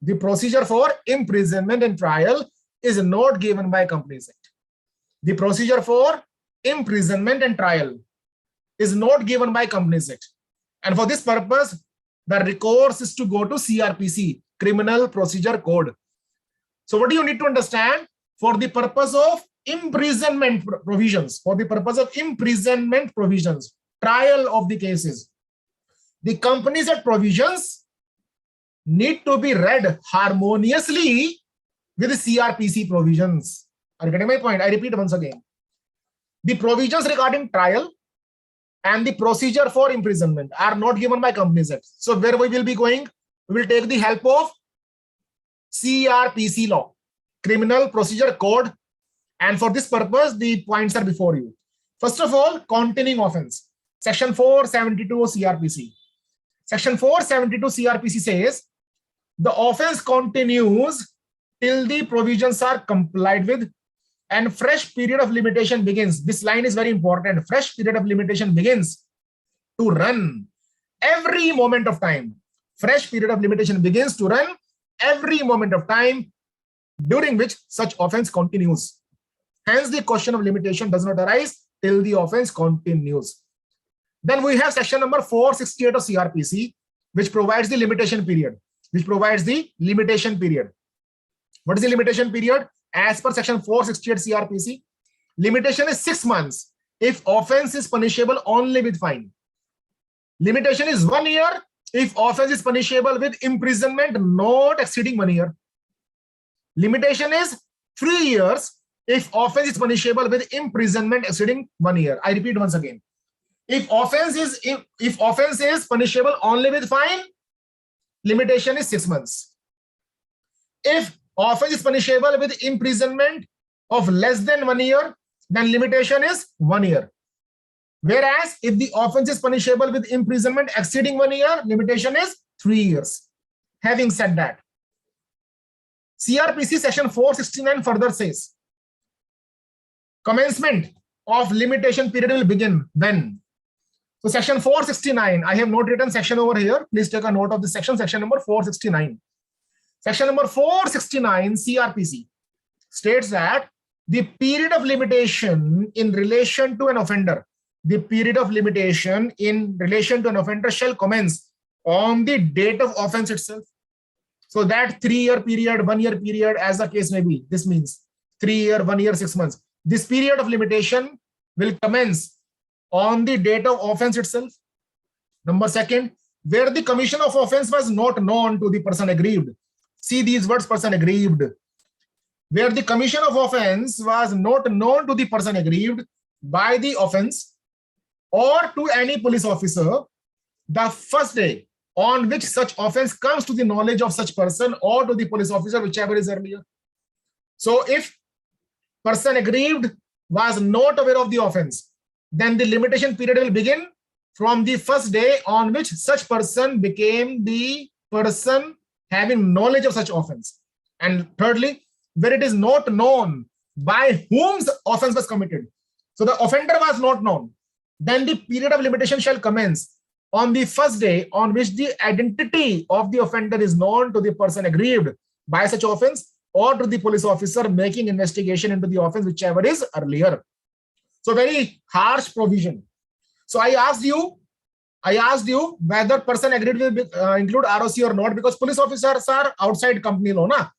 The procedure for imprisonment and trial is not given by Companies Act. The procedure for imprisonment and trial is not given by Companies Act. And for this purpose, the recourse is to go to CRPC, Criminal Procedure Code. So what do you need to understand? For the purpose of imprisonment provisions, trial of the cases, the Companies Act provisions need to be read harmoniously with the CRPC provisions. Are you getting my point? I repeat once again. The provisions regarding trial and the procedure for imprisonment are not given by Companies Act. So where we will be going? We will take the help of CRPC law, Criminal Procedure Code. And for this purpose, the points are before you. First of all, containing offense. Section 472 CRPC. Section 472 CRPC says the offense continues till the provisions are complied with and fresh period of limitation begins. This line is very important. Fresh period of limitation begins to run every moment of time. Fresh period of limitation begins to run every moment of time during which such offense continues. Hence, the question of limitation does not arise till the offense continues. Then we have section number 468 of CRPC, which provides the limitation period. What is the limitation period? As per section 468 CRPC, limitation is 6 months if offense is punishable only with fine. Limitation is 1 year if offense is punishable with imprisonment not exceeding 1 year. Limitation is 3 years if offense is punishable with imprisonment exceeding 1 year. I repeat once again. If offense is punishable only with fine, limitation is 6 months. If offense is punishable with imprisonment of less than 1 year, then limitation is 1 year. Whereas if the offense is punishable with imprisonment exceeding 1 year, limitation is 3 years. Having said that, CRPC section 469 further says, commencement of limitation period will begin when? So section 469, I have not written section over here. Please take a note of this section, section number 469. Section number 469 CRPC states that the period of limitation in relation to an offender, shall commence on the date of offense itself. So that 3 year period, 1 year period, as the case may be, this means 3 year, 1 year, 6 months. This period of limitation will commence on the date of offense itself. Number second, where the commission of offense was not known to the person aggrieved. See these words, person aggrieved. Where the commission of offense was not known to the person aggrieved by the offense or to any police officer, the first day on which such offense comes to the knowledge of such person or to the police officer, whichever is earlier. So if person aggrieved was not aware of the offense, then the limitation period will begin from the first day on which such person became the person having knowledge of such offense. And thirdly, where it is not known by whom the offense was committed. So the offender was not known. Then the period of limitation shall commence on the first day on which the identity of the offender is known to the person aggrieved by such offense or to the police officer making investigation into the offense, whichever is earlier. So very harsh provision. So I asked you whether person agreed will include ROC or not, because police officers are outside company law. Na?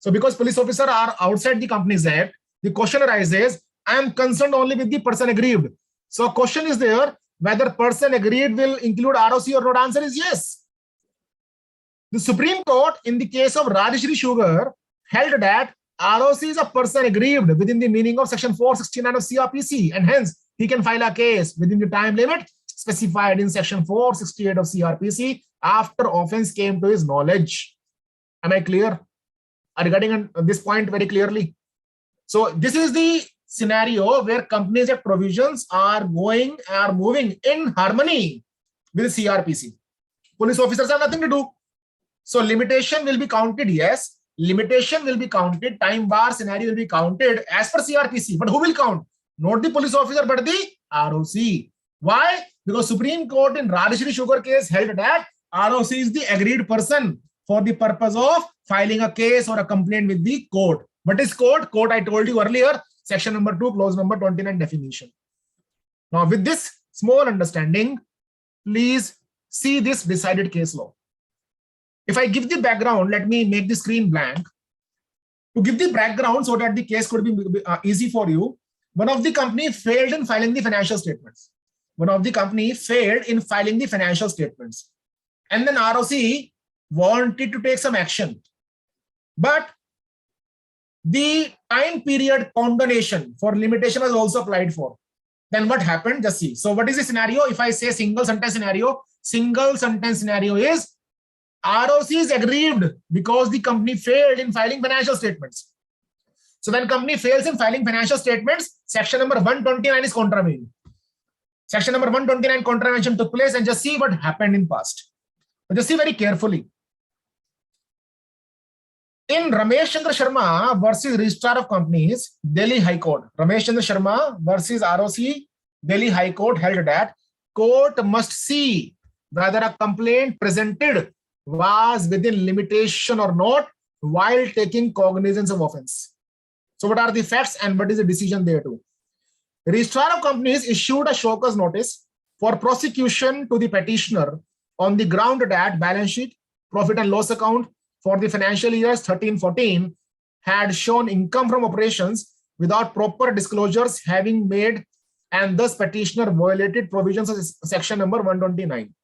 So because police officers are outside the Companies Act, the question arises, I am concerned only with the person aggrieved. So question is there, whether person agreed will include ROC or not. Answer is yes. The Supreme Court in the case of Rajeshri Sugar held that ROC is a person aggrieved within the meaning of section 469 of CRPC, and hence he can file a case within the time limit specified in section 468 of CRPC after offense came to his knowledge. Am I clear? Regarding this point very clearly. So this is the scenario where Companies Act provisions are moving in harmony with CRPC. Police officers have nothing to do. So limitation will be counted, yes. Limitation will be counted, time bar scenario will be counted as per CRPC. But who will count? Not the police officer, but the ROC. Why? Because Supreme Court in Rajeshri Sugar case held that ROC is the agreed person for the purpose of filing a case or a complaint with the court. What is court? Court, I told you earlier, section number 2, clause number 29 definition. Now, with this small understanding, please see this decided case law. If I give the background, let me make the screen blank. To give the background so that the case could be easy for you, one of the company failed in filing the financial statements. And then ROC wanted to take some action. But the time period condonation for limitation was also applied for. Then what happened? Just see. So what is the scenario? If I say single sentence scenario is ROC is aggrieved because the company failed in filing financial statements. So when company fails in filing financial statements, section number 129 is contravened. Section number 129 contravention took place, and just see what happened in past. But just see very carefully. In Ramesh Chandra Sharma versus Registrar of Companies, Delhi High Court, Ramesh Chandra Sharma versus ROC, Delhi High Court held that court must see whether a complaint presented was within limitation or not while taking cognizance of offense. So what are the facts and what is the decision there too? Registrar of Companies issued a show cause notice for prosecution to the petitioner on the ground that balance sheet, profit and loss account for the financial years 13-14 had shown income from operations without proper disclosures having made, and thus petitioner violated provisions of section number 129.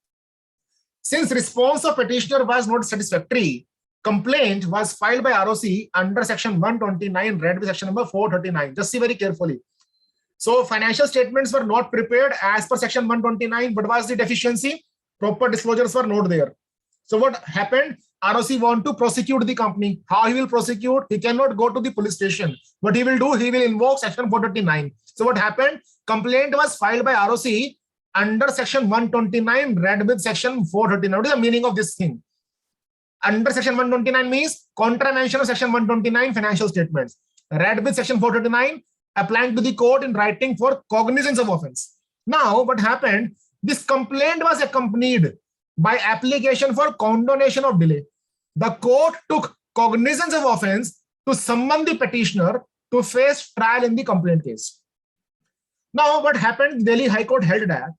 Since response of petitioner was not satisfactory, complaint was filed by ROC under section 129 read with section number 439. Just see very carefully. So financial statements were not prepared as per section 129. What was the deficiency? Proper disclosures were not there. So what happened? ROC want to prosecute the company. How he will prosecute? He cannot go to the police station. What he will do? He will invoke section 439. So what happened? Complaint was filed by ROC under section 129 read with section 439. What is the meaning of this thing? Under section 129 means contravention of section 129 financial statements. Read with section 439 applying to the court in writing for cognizance of offense. Now what happened? This complaint was accompanied by application for condonation of delay. The court took cognizance of offense to summon the petitioner to face trial in the complaint case. Now what happened? Delhi High Court held that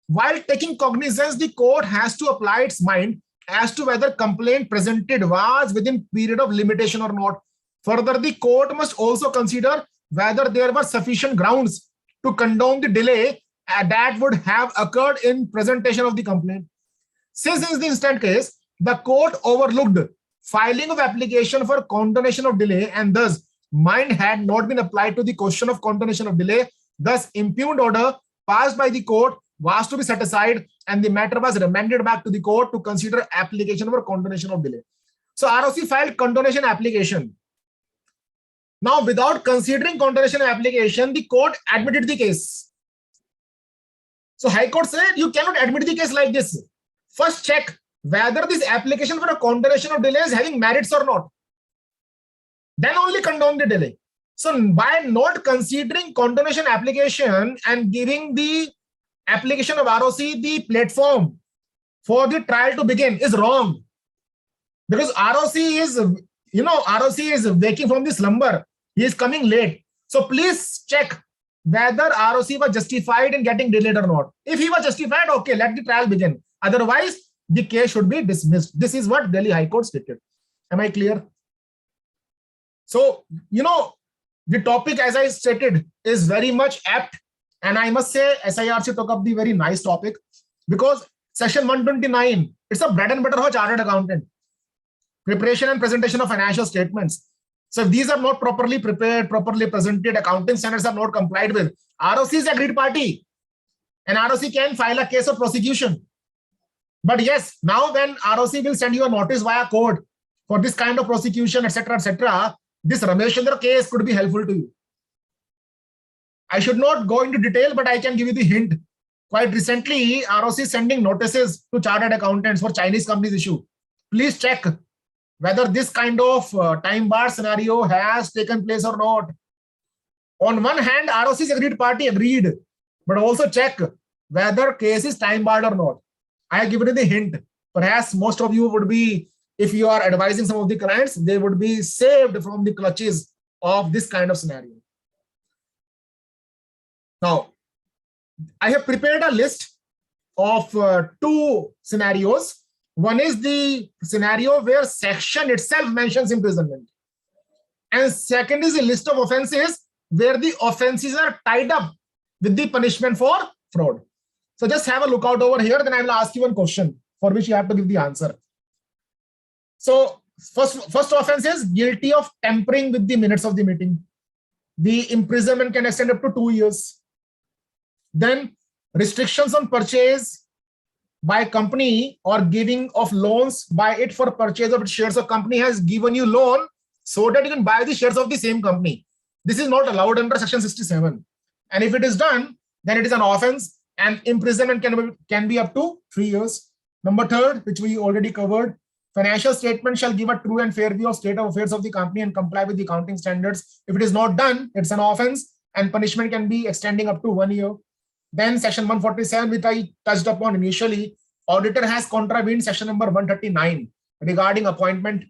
while taking cognizance, the court has to apply its mind as to whether complaint presented was within period of limitation or not. Further, the court must also consider whether there were sufficient grounds to condone the delay that would have occurred in presentation of the complaint. Since in the instant case, the court overlooked filing of application for condonation of delay, and thus mind had not been applied to the question of condonation of delay. Thus, impugned order passed by the court was to be set aside, and the matter was remanded back to the court to consider application for condonation of delay. So ROC filed condonation application. Now, without considering condonation application, the court admitted the case. So High Court said you cannot admit the case like this. First check whether this application for a condonation of delay is having merits or not. Then only condone the delay. So by not considering condonation application and giving the application of ROC the platform for the trial to begin is wrong. Because ROC is ROC is waking from the slumber. He is coming late. So please check whether ROC was justified in getting delayed or not. If he was justified, okay, let the trial begin. Otherwise, the case should be dismissed. This is what Delhi High Court stated. Am I clear? So, the topic, as I stated, is very much apt. And I must say, SIRC took up the very nice topic, because section 129, it's a bread and butter for chartered accountant. Preparation and presentation of financial statements. So if these are not properly prepared, properly presented, accounting standards are not complied with, ROC is agreed party, and ROC can file a case of prosecution. But yes, now when ROC will send you a notice via code for this kind of prosecution, etc., this Ramesh Chandra case could be helpful to you. I should not go into detail, but I can give you the hint. Quite recently, ROC is sending notices to chartered accountants for Chinese companies issue. Please check whether this kind of time bar scenario has taken place or not. On one hand, ROC's agreed party agreed, but also check whether case is time barred or not. I have given you the hint. Perhaps most of you would be, if you are advising some of the clients, they would be saved from the clutches of this kind of scenario. Now, I have prepared a list of two scenarios. One is the scenario where section itself mentions imprisonment. And second is a list of offenses where the offenses are tied up with the punishment for fraud. So just have a look out over here, then I will ask you one question for which you have to give the answer. So first offense is guilty of tampering with the minutes of the meeting. The imprisonment can extend up to 2 years. Then restrictions on purchase by company or giving of loans by it for purchase of shares of company has given you loan so that you can buy the shares of the same company. This is not allowed under section 67. And if it is done, then it is an offense and imprisonment can be up to 3 years. Number third, which we already covered, financial statement shall give a true and fair view of state of affairs of the company and comply with the accounting standards. If it is not done, it's an offense and punishment can be extending up to 1 year. Then section 147, which I touched upon initially, auditor has contravened section number 139 regarding appointment,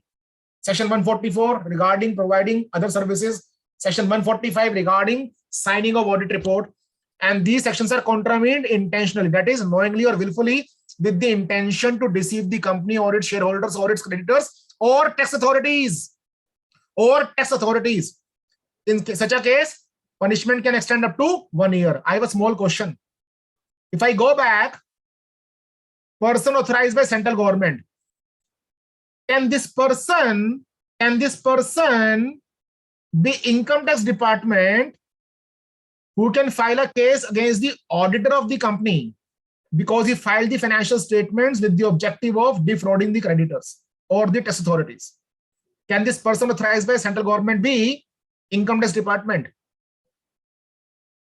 section 144 regarding providing other services, section 145 regarding signing of audit report. And these sections are contravened intentionally, that is knowingly or willfully, with the intention to deceive the company or its shareholders or its creditors or tax authorities. In such a case, punishment can extend up to 1 year. I have a small question. If I go back, person authorized by central government, can this person be income tax department who can file a case against the auditor of the company because he filed the financial statements with the objective of defrauding the creditors or the tax authorities? Can this person authorized by central government be income tax department?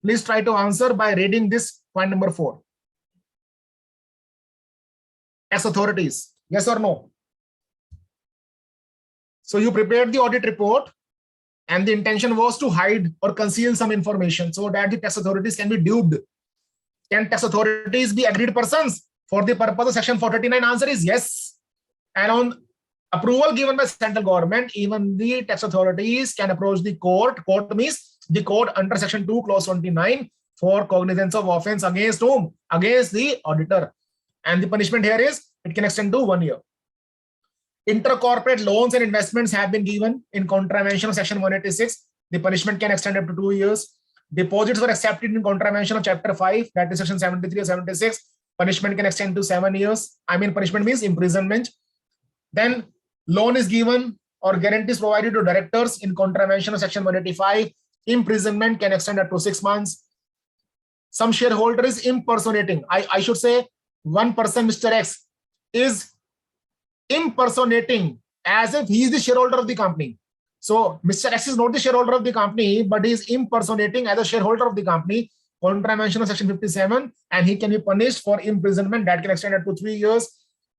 Please try to answer by reading this point number 4. Tax authorities, yes or no? So you prepared the audit report and the intention was to hide or conceal some information so that the tax authorities can be duped. Can tax authorities be agreed persons for the purpose of section 439? Answer is yes. And on approval given by central government, even the tax authorities can approach the court. Court means the court under section 2 clause 29 for cognizance of offense against whom? Against the auditor. And the punishment here is it can extend to 1 year. Intercorporate loans and investments have been given in contravention of section 186. The punishment can extend up to 2 years. Deposits were accepted in contravention of chapter 5, that is section 73 or 76. Punishment can extend to 7 years. Punishment means imprisonment. Then loan is given or guarantees provided to directors in contravention of section 185. Imprisonment can extend up to 6 months. Some shareholder is impersonating. I should say one person, Mr. X, is impersonating as if he is the shareholder of the company. So Mr. X is not the shareholder of the company, but he is impersonating as a shareholder of the company. Contravention of section 57, and he can be punished for imprisonment that can extend up to 3 years.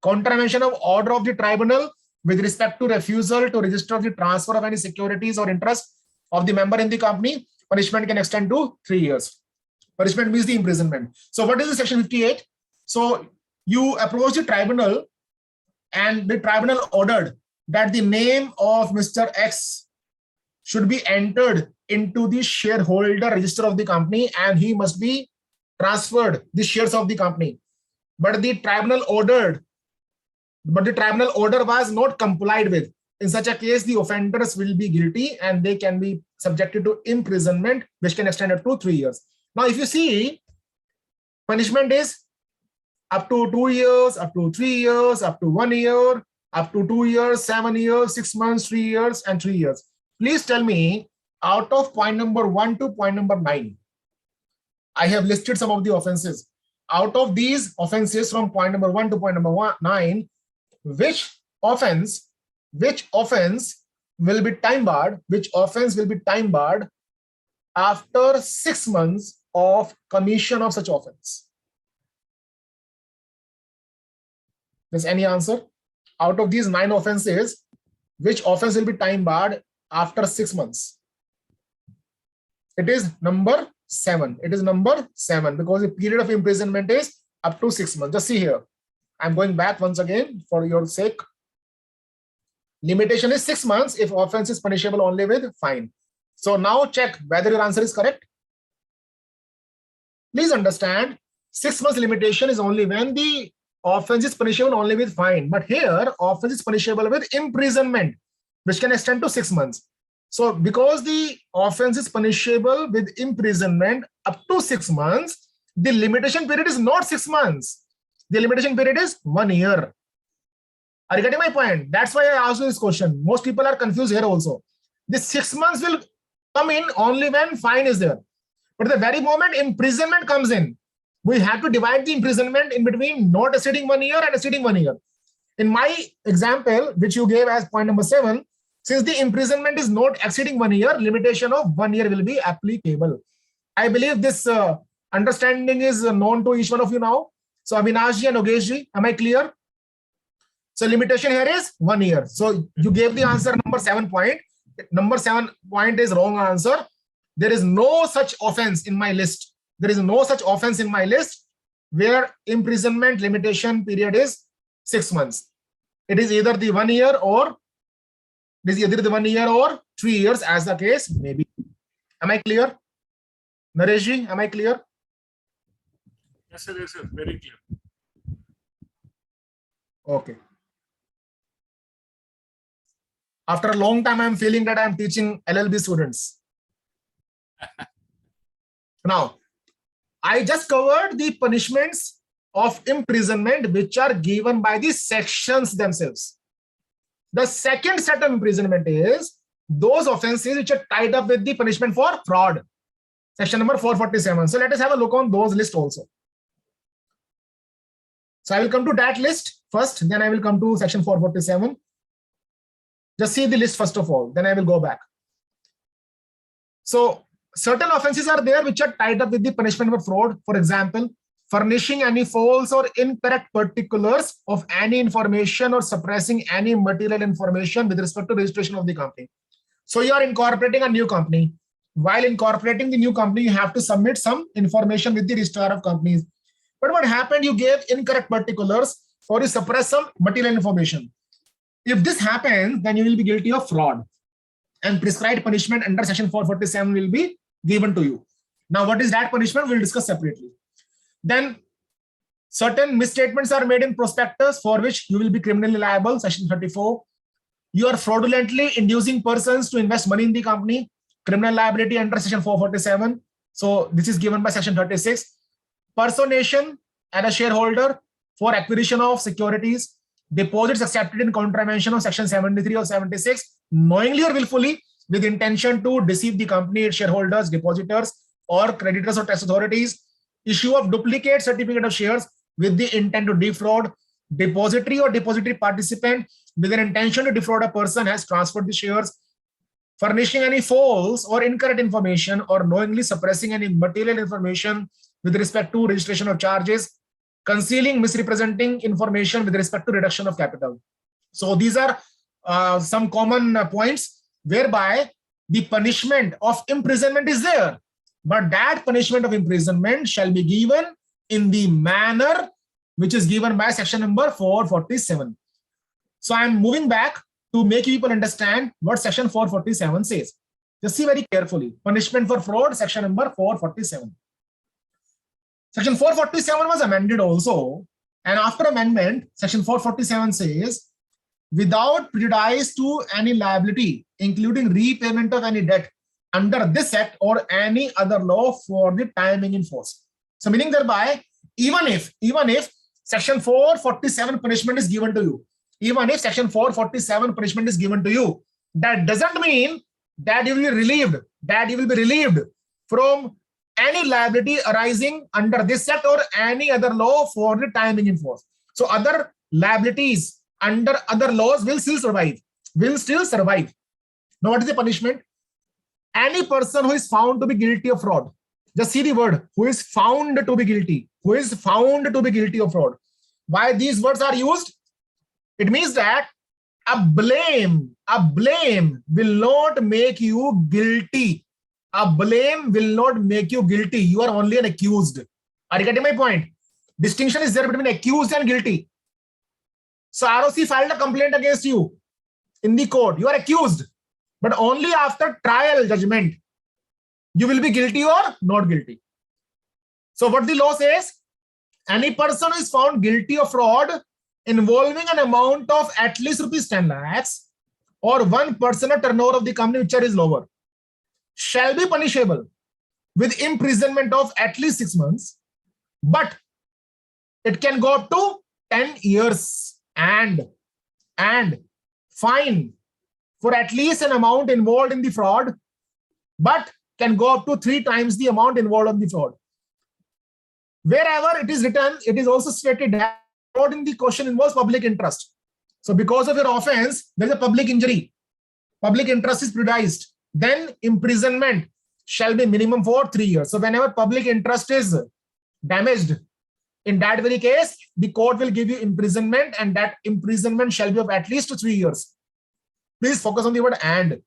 Contravention of order of the tribunal with respect to refusal to register the transfer of any securities or interest of the member in the company, punishment can extend to 3 years. Punishment means the imprisonment. So what is the section 58? So you approach the tribunal and the tribunal ordered that the name of Mr. X should be entered into the shareholder register of the company and he must be transferred the shares of the company. But the tribunal order was not complied with. In such a case, the offenders will be guilty and they can be subjected to imprisonment, which can extend up to 3 years. Now, if you see, punishment is up to 2 years, up to 3 years, up to 1 year, up to 2 years, 7 years, 6 months, 3 years, and 3 years. Please tell me, out of point number 1 to point number 9, I have listed some of the offenses. Out of these offenses from point number 1 to point number 9, which offense will be time barred? Which offense will be time barred after 6 months of commission of such offense? Is any answer? Out of these 9 offenses, which offense will be time barred after 6 months? It is number 7. It is number 7 because the period of imprisonment is up to 6 months. Just see here. I'm going back once again for your sake. Limitation is 6 months if offense is punishable only with fine. So now check whether your answer is correct. Please understand, 6 months limitation is only when the offense is punishable only with fine. But here, offense is punishable with imprisonment, which can extend to 6 months. So because the offense is punishable with imprisonment up to 6 months, the limitation period is not 6 months. The limitation period is 1 year. Are you getting my point? That's why I asked you this question. Most people are confused here also. This 6 months will come in only when fine is there. But the very moment imprisonment comes in, we have to divide the imprisonment in between not exceeding 1 year and exceeding 1 year. In my example, which you gave as point number 7, since the imprisonment is not exceeding 1 year, limitation of 1 year will be applicable. I believe this understanding is known to each one of you now. So Avinash and Yogesh, am I clear? So limitation here is 1 year. So you gave the answer number 7 point. Number 7 point is wrong answer. There is no such offense in my list. There is no such offense in my list where imprisonment limitation period is 6 months. It is either the 1 year or 3 years as the case may be. Am I clear? Nareshji, am I clear? Yes, sir, very clear. Okay. After a long time, I'm feeling that I'm teaching LLB students. Now, I just covered the punishments of imprisonment which are given by the sections themselves. The second set of imprisonment is those offenses which are tied up with the punishment for fraud. Section number 447. So let us have a look on those lists also. So I will come to that list first, then I will come to section 447. Just see the list first of all, then I will go back. So certain offenses are there which are tied up with the punishment for fraud. For example, furnishing any false or incorrect particulars of any information or suppressing any material information with respect to registration of the company. So you are incorporating a new company. While incorporating the new company, you have to submit some information with the registrar of companies. But what happened? You gave incorrect particulars or you suppress some material information. If this happens, then you will be guilty of fraud. And prescribed punishment under section 447 will be given to you. Now, what is that punishment? We'll discuss separately. Then certain misstatements are made in prospectus for which you will be criminally liable, section 34. You are fraudulently inducing persons to invest money in the company, criminal liability under section 447. So this is given by section 36. Personation and a shareholder for acquisition of securities, deposits accepted in contravention of section 73 or 76, knowingly or willfully with intention to deceive the company, its shareholders, depositors, or creditors or tax authorities, issue of duplicate certificate of shares with the intent to defraud, depository or depository participant with an intention to defraud a person has transferred the shares, furnishing any false or incorrect information or knowingly suppressing any material information with respect to registration of charges, concealing, misrepresenting information with respect to reduction of capital. So these are some common points whereby the punishment of imprisonment is there, but that punishment of imprisonment shall be given in the manner which is given by section number 447. So I'm moving back to make people understand what section 447 says. Just see very carefully. Punishment for fraud, section number 447. Section 447 was amended also. And after amendment, section 447 says, without prejudice to any liability, including repayment of any debt under this act or any other law for the timing in force. So meaning thereby, even if section 447 punishment is given to you, even if section 447 punishment is given to you, that doesn't mean that you will be relieved, from any liability arising under this act or any other law for the timing in force. So other liabilities under other laws will still survive. Now, what is the punishment? Any person who is found to be guilty of fraud. Just see the word, who is found to be guilty. Who is found to be guilty of fraud. Why these words are used? It means that a blame will not make you guilty. A blame will not make you guilty. You are only an accused. Are you getting my point? Distinction is there between accused and guilty. So ROC filed a complaint against you in the court. You are accused, but only after trial judgment you will be guilty or not guilty. So what the law says, any person who is found guilty of fraud involving an amount of at least rupees 10 lakhs or 1% of turnover of the company which is lower shall be punishable with imprisonment of at least 6 months, but it can go up to 10 years and fine for at least an amount involved in the fraud, but can go up to 3 times the amount involved in the fraud. Wherever it is written, it is also stated that fraud in the question involves public interest. So because of your offense, there is a public injury. Public interest is prejudiced. Then imprisonment shall be minimum for 3 years. So whenever public interest is damaged, in that very case, the court will give you imprisonment, and that imprisonment shall be of at least 3 years. Please focus on the word and.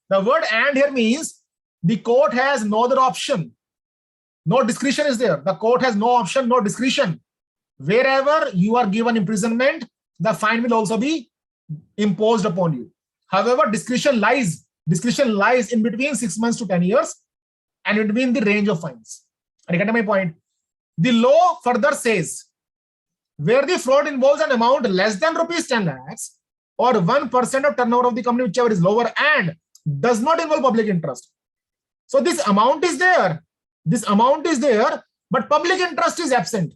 The word and here means the court has no other option. No discretion is there. The court has no option, no discretion. Wherever you are given imprisonment, the fine will also be imposed upon you. However, discretion lies in between 6 months to 10 years and in between the range of fines. Are you getting my point? The law further says, where the fraud involves an amount less than rupees 10 lakhs or 1% of turnover of the company, whichever is lower, and does not involve public interest. So this amount is there. But public interest is absent.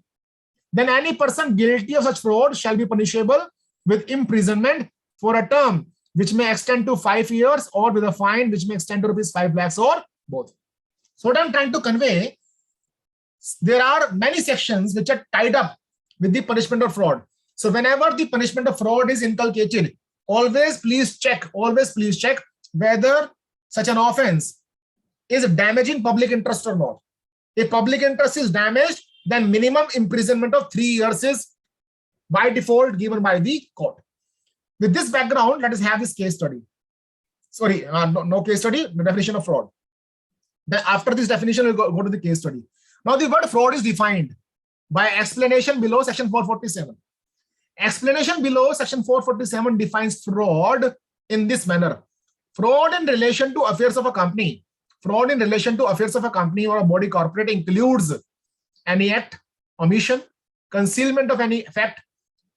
Then any person guilty of such fraud shall be punishable with imprisonment for a term which may extend to 5 years or with a fine which may extend to rupees 5 lakhs or both. So what I'm trying to convey, there are many sections which are tied up with the punishment of fraud. So whenever the punishment of fraud is inculcated, always please check whether such an offense is damaging public interest or not. If public interest is damaged, then minimum imprisonment of 3 years is by default given by the court. With this background, let us have this case study. Sorry, no case study, the definition of fraud. Then after this definition, we'll go to the case study. Now the word fraud is defined by explanation below section 447. Explanation below section 447 defines fraud in this manner. Fraud in relation to affairs of a company. Fraud in relation to affairs of a company or a body corporate includes any act, omission, concealment of any fact,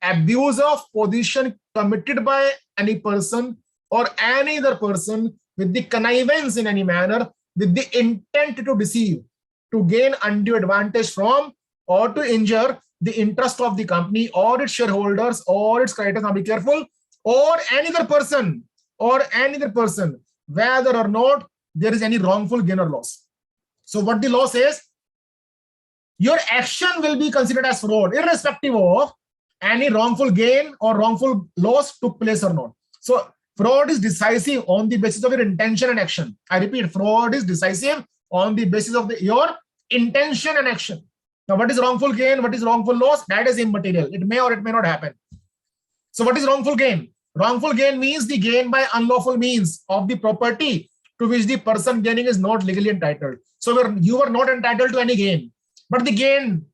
abuse of position committed by any person or any other person with the connivance in any manner, with the intent to deceive, to gain undue advantage from, or to injure the interest of the company or its shareholders or its creditors. Now be careful, or any other person, whether or not there is any wrongful gain or loss. So what the law says, your action will be considered as fraud, irrespective of any wrongful gain or wrongful loss took place or not. So fraud is decisive on the basis of your intention and action. I repeat, fraud is decisive on the basis of your intention and action. Now, what is wrongful gain? What is wrongful loss? That is immaterial. It may or it may not happen. So what is wrongful gain? Wrongful gain means the gain by unlawful means of the property to which the person gaining is not legally entitled. So you are not entitled to any gain, but the gain,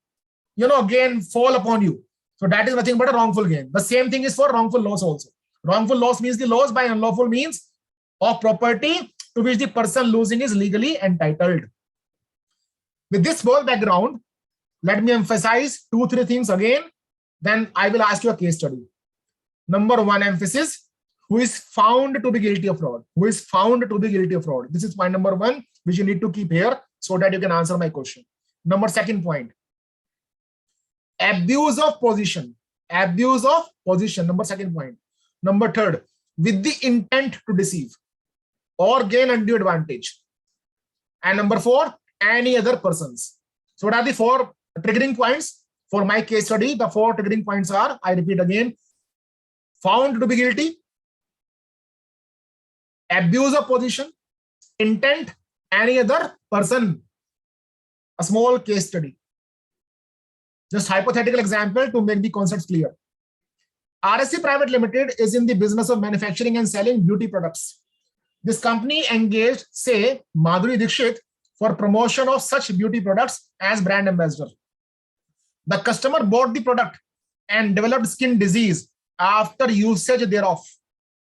gain fall upon you. So that is nothing but a wrongful gain. The same thing is for wrongful loss also. Wrongful loss means the loss by unlawful means of property to which the person losing is legally entitled. With this small background, let me emphasize 2-3 things again. Then I will ask you a case study. Number one emphasis, who is found to be guilty of fraud? Who is found to be guilty of fraud? This is point number one, which you need to keep here so that you can answer my question. Number second point, abuse of position. Abuse of position, number second point. Number third, with the intent to deceive or gain undue advantage. And number four, any other persons. So what are the 4 triggering points for my case study? The 4 triggering points are, I repeat again, found to be guilty, abuse of position, intent, any other person. A small case study. Just hypothetical example to make the concepts clear. RSC Private Limited is in the business of manufacturing and selling beauty products. This company engaged, say, Madhuri Dixit for promotion of such beauty products as brand ambassador. The customer bought the product and developed skin disease after usage thereof.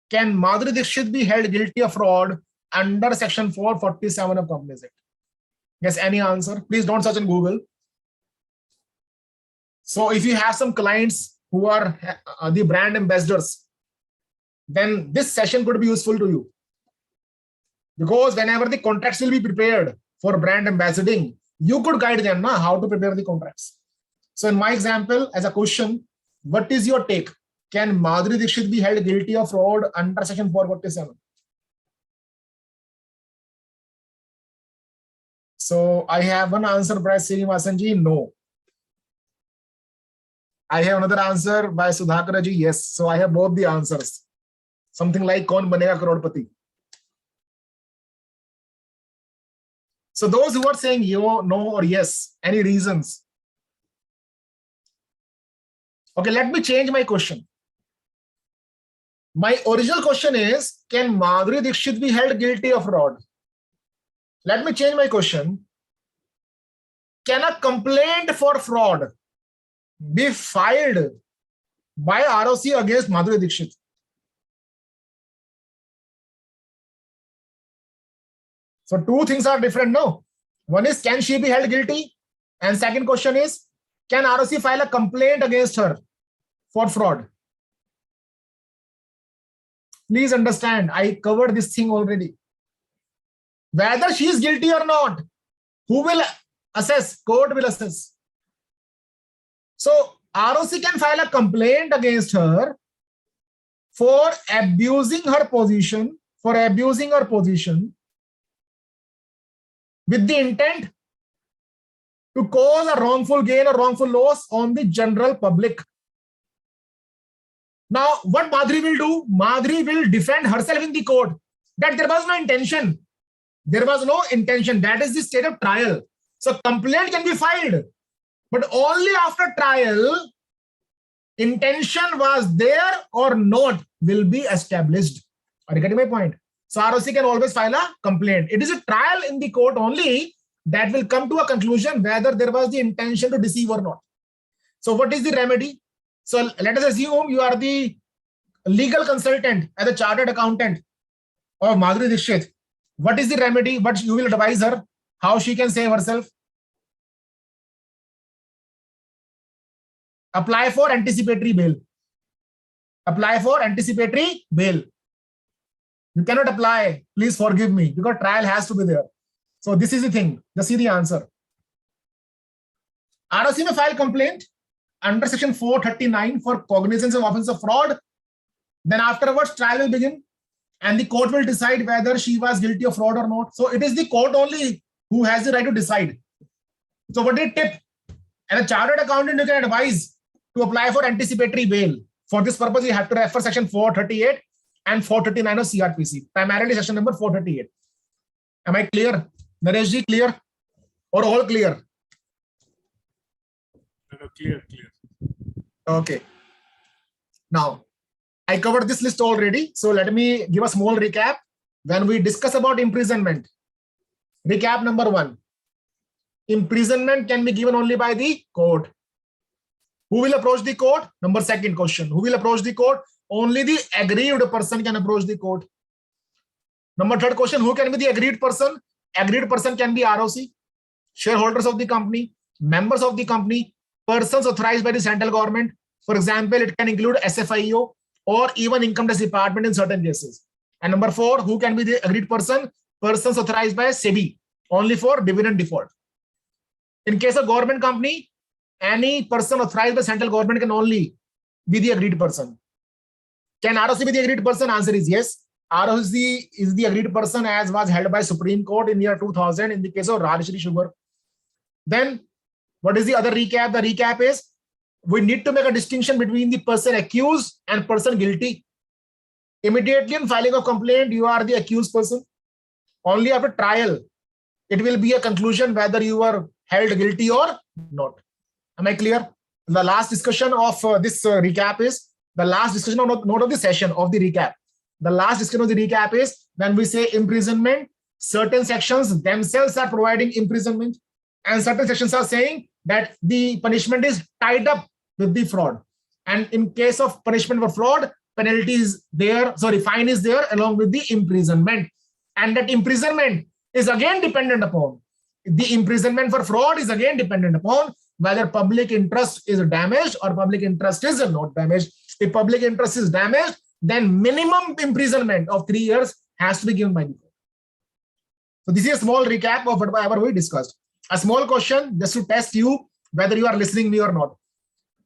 Can Madhuri Dixit be held guilty of fraud under Section 447 of Companies Act? Yes, any answer? Please don't search in Google. So if you have some clients who are the brand ambassadors, then this session could be useful to you. Because whenever the contracts will be prepared for brand ambassading, you could guide them how to prepare the contracts. So in my example, as a question, what is your take? Can Madhuri Dixit be held guilty of fraud under Section 447? So I have one answer by Srinivasanji, no. I have another answer by Sudhakaraji, yes. So I have both the answers. Something like Kaun Banega Crorepati. So those who are saying no or yes, any reasons? Okay, let me change my question. My original question is, can Madhuri Dixit be held guilty of fraud? Let me change my question. Can a complaint for fraud be filed by ROC against Madhuri Dixit? So 2 things are different, no? One is, can she be held guilty? And second question is, can ROC file a complaint against her for fraud? Please understand, I covered this thing already. Whether she is guilty or not, who will assess? Court will assess. So ROC can file a complaint against her for abusing her position, with the intent to cause a wrongful gain or wrongful loss on the general public. Now, what Madhuri will do? Madhuri will defend herself in the court that there was no intention. There was no intention. That is the state of trial. So complaint can be filed, but only after trial, intention was there or not will be established. Are you getting my point? So ROC can always file a complaint. It is a trial in the court only that will come to a conclusion whether there was the intention to deceive or not. So what is the remedy? So let us assume you are the legal consultant as a chartered accountant of Madhuri Dixit. What is the remedy? What you will advise her? How she can save herself? Apply for anticipatory bail. Apply for anticipatory bail. You cannot apply, please forgive me, because trial has to be there. So this is the thing. Just see the answer. ROC may file complaint under Section 439 for cognizance of offense of fraud. Then afterwards, trial will begin and the court will decide whether she was guilty of fraud or not. So it is the court only who has the right to decide. So what is tip? As a chartered accountant, you can advise to apply for anticipatory bail. For this purpose, you have to refer Section 438 and 439 of CRPC, primarily section number 438. Am I clear? Nareshji, clear? Or all clear? Clear. Okay. Now, I covered this list already. So let me give a small recap. When we discuss about imprisonment, recap number 1. Imprisonment can be given only by the court. Who will approach the court? Number 2nd question. Who will approach the court? Only the aggrieved person can approach the court. Number third question, who can be the aggrieved person? Aggrieved person can be ROC, shareholders of the company, members of the company, persons authorized by the central government. For example, it can include SFIO or even income tax department in certain cases. And number four, who can be the aggrieved person? Persons authorized by SEBI, only for dividend default. In case of government company, any person authorized by central government can only be the agreed person. Can ROC be the agreed person? Answer is yes. ROC is the agreed person as was held by Supreme Court in year 2000 in the case of Rajshri Sugar. Then what is the other recap? The recap is we need to make a distinction between the person accused and person guilty. Immediately in filing of complaint, you are the accused person. Only after trial, it will be a conclusion whether you are held guilty or not. Am I clear? The last discussion of this recap is the last discussion of not of the session of the recap. The last discussion of the recap is when we say imprisonment, certain sections themselves are providing imprisonment and certain sections are saying that the punishment is tied up with the fraud. And in case of punishment for fraud, penalty is there, fine is there along with the imprisonment. And that imprisonment is again dependent upon, the imprisonment for fraud is again dependent upon whether public interest is damaged or public interest is not damaged. If public interest is damaged, then minimum imprisonment of 3 years has to be given by the court. So this is a small recap of whatever we discussed. A small question just to test you whether you are listening me or not.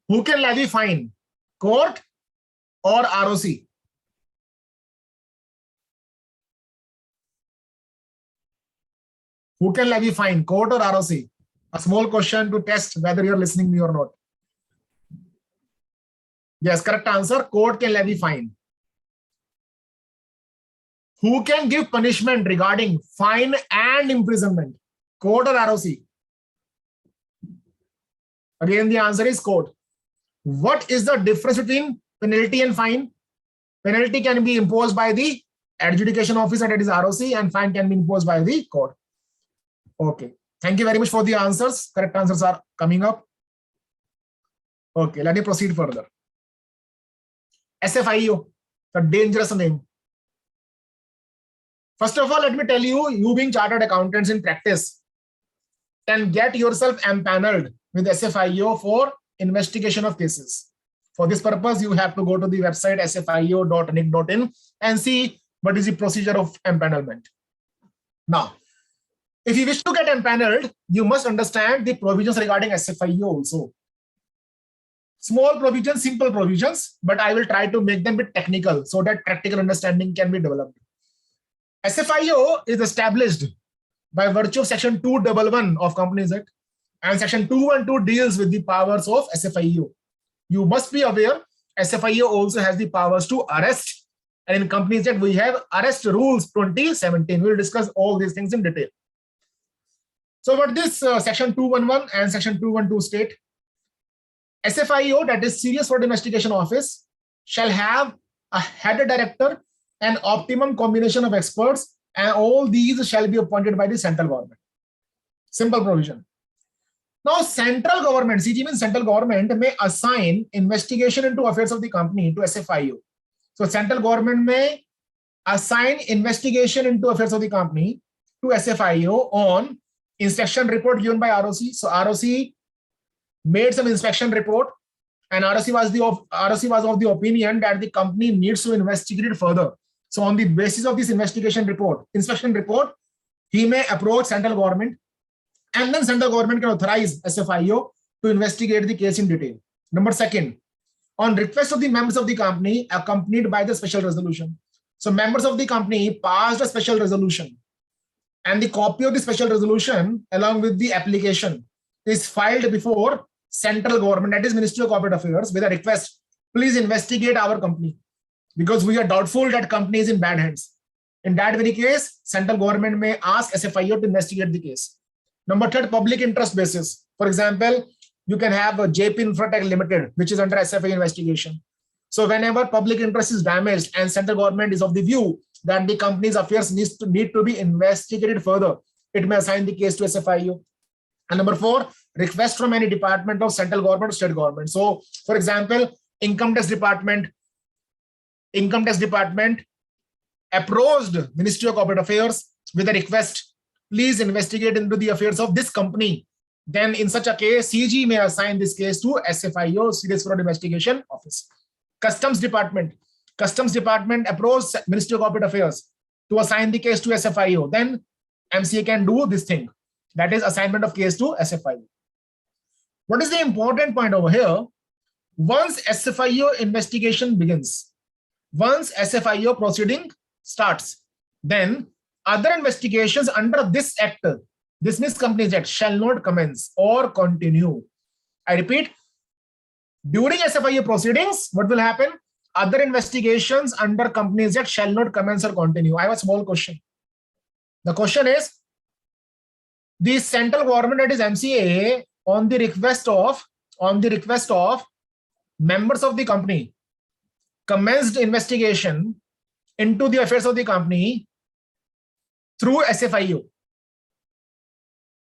Who can levy fine? Court or ROC? Who can levy fine? Court or ROC? A small question to test whether you are listening me or not. Yes, correct answer. Court can levy fine. Who can give punishment regarding fine and imprisonment? Court or ROC? Again, the answer is court. What is the difference between penalty and fine? Penalty can be imposed by the adjudication officer, that is ROC, and fine can be imposed by the court. Okay. Thank you very much for the answers. Correct answers are coming up. Okay, let me proceed further. SFIO, a dangerous name. First of all, let me tell you, you being chartered accountants in practice can get yourself empaneled with SFIO for investigation of cases. For this purpose, you have to go to the website sfio.nic.in and see what is the procedure of empanelment. Now, if you wish to get empaneled, you must understand the provisions regarding SFIO also. Small provisions, simple provisions, but I will try to make them a bit technical so that practical understanding can be developed. SFIO is established by virtue of Section 211 of Companies Act, and Section 212 deals with the powers of SFIO. You must be aware, SFIO also has the powers to arrest, and in Companies Act we have Arrest Rules 2017. We will discuss all these things in detail. So what this Section 211 and Section 212 state, SFIO, that is Serious Fraud Investigation Office, shall have a head director, an optimum combination of experts, and all these shall be appointed by the central government. Simple provision. Now, central government, CG means central government, may assign investigation into affairs of the company to SFIO. So central government may assign investigation into affairs of the company to SFIO on inspection report given by ROC. So ROC made some inspection report, and ROC was of the opinion that the company needs to investigate it further. So on the basis of this inspection report, he may approach central government, and then central government can authorize SFIO to investigate the case in detail. Number second, on request of the members of the company accompanied by the special resolution. So members of the company passed a special resolution, and the copy of the special resolution along with the application is filed before central government, that is Ministry of Corporate Affairs, with a request, please investigate our company because we are doubtful that company is in bad hands. In that very case, central government may ask SFIO to investigate the case. Number third, public interest basis. For example, you can have a JP Infratech Limited, which is under SFIO investigation. So whenever public interest is damaged and central government is of the view that the company's affairs need to be investigated further, it may assign the case to SFIO. And number four, request from any department of central government or state government. So, for example, income tax department Income Tax Department approached Ministry of Corporate Affairs with a request, please investigate into the affairs of this company. Then in such a case, CG may assign this case to SFIO, Serious Fraud Investigation Office. Customs Department approached Ministry of Corporate Affairs to assign the case to SFIO. Then MCA can do this thing, that is assignment of case to SFIO. What is the important point over here? Once SFIO investigation begins, once SFIO proceeding starts, then other investigations under this act, this means Companies Act, shall not commence or continue. I repeat, during SFIO proceedings, what will happen? Other investigations under Companies Act shall not commence or continue. I have a small question. The question is, the central government, that is MCA, on the request of members of the company, commenced investigation into the affairs of the company through SFIO.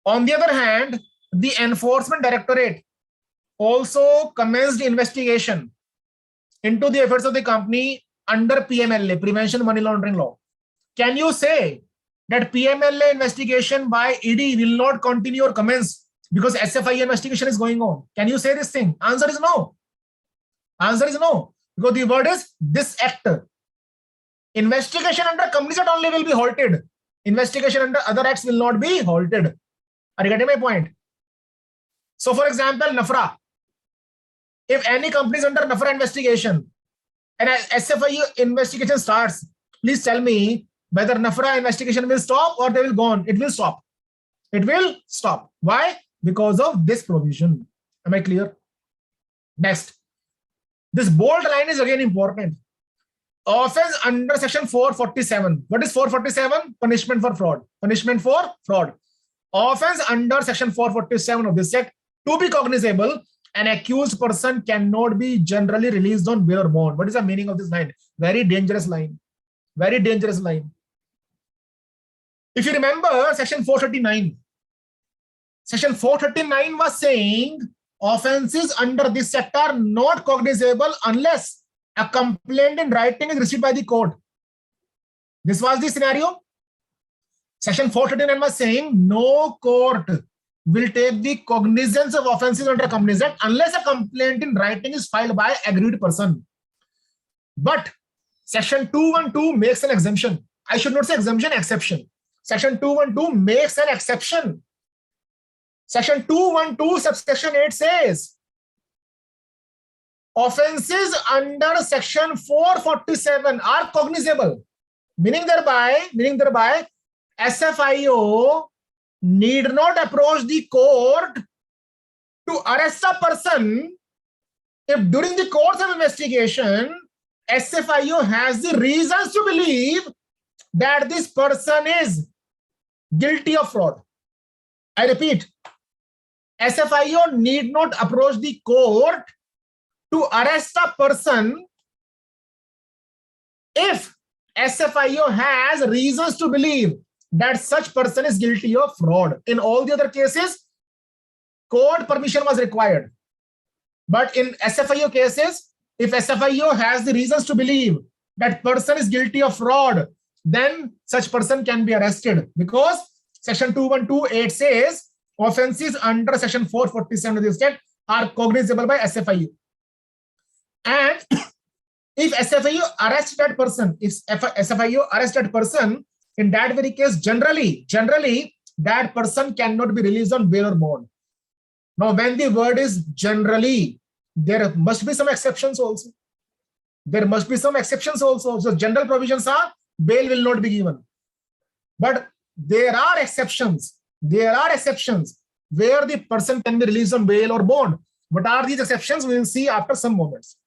On the other hand, the Enforcement Directorate also commenced investigation into the affairs of the company under PMLA, Prevention Money Laundering Law. Can you say that PMLA investigation by ED will not continue or commence because SFIO investigation is going on? Can you say this thing? Answer is no. Answer is no. Because the word is this act. Investigation under Companies Act only will be halted. Investigation under other acts will not be halted. Are you getting my point? So for example, NAFRA. If any company is under NAFRA investigation and SFIO investigation starts, please tell me whether NAFRA investigation will stop or they will go on. It will stop. It will stop. Why? Because of this provision. Am I clear? Next. This bold line is again important. Offense under section 447. What is 447? Punishment for fraud. Punishment for fraud. Offense under section 447 of this act, to be cognizable, an accused person cannot be generally released on bail or bond. What is the meaning of this line? Very dangerous line. Very dangerous line. If you remember section 439, section 439 was saying offenses under this sector are not cognizable unless a complaint in writing is received by the court. This was the scenario. Section 439 was saying no court will take the cognizance of offenses under Companies Act unless a complaint in writing is filed by aggrieved person. But section 212 makes an exemption. I should not say exemption, exception. Section 212 makes an exception. Section 212 subsection 8 says offenses under section 447 are cognizable, meaning thereby SFIO need not approach the court to arrest a person if during the course of investigation SFIO has the reasons to believe that this person is guilty of fraud. I repeat, SFIO need not approach the court to arrest a person if SFIO has reasons to believe that such person is guilty of fraud. In all the other cases, court permission was required. But in SFIO cases, if SFIO has the reasons to believe that person is guilty of fraud, then such person can be arrested because section 2128 says offenses under section 447 of the state are cognizable by SFIO. And if SFIO arrests that person, in that very case, generally, that person cannot be released on bail or bond. Now, when the word is generally, there must be some exceptions also. There must be some exceptions also. So general provisions are bail will not be given. But there are exceptions. There are exceptions where the person can be released on bail or bond. What are these exceptions? We will see after some moments.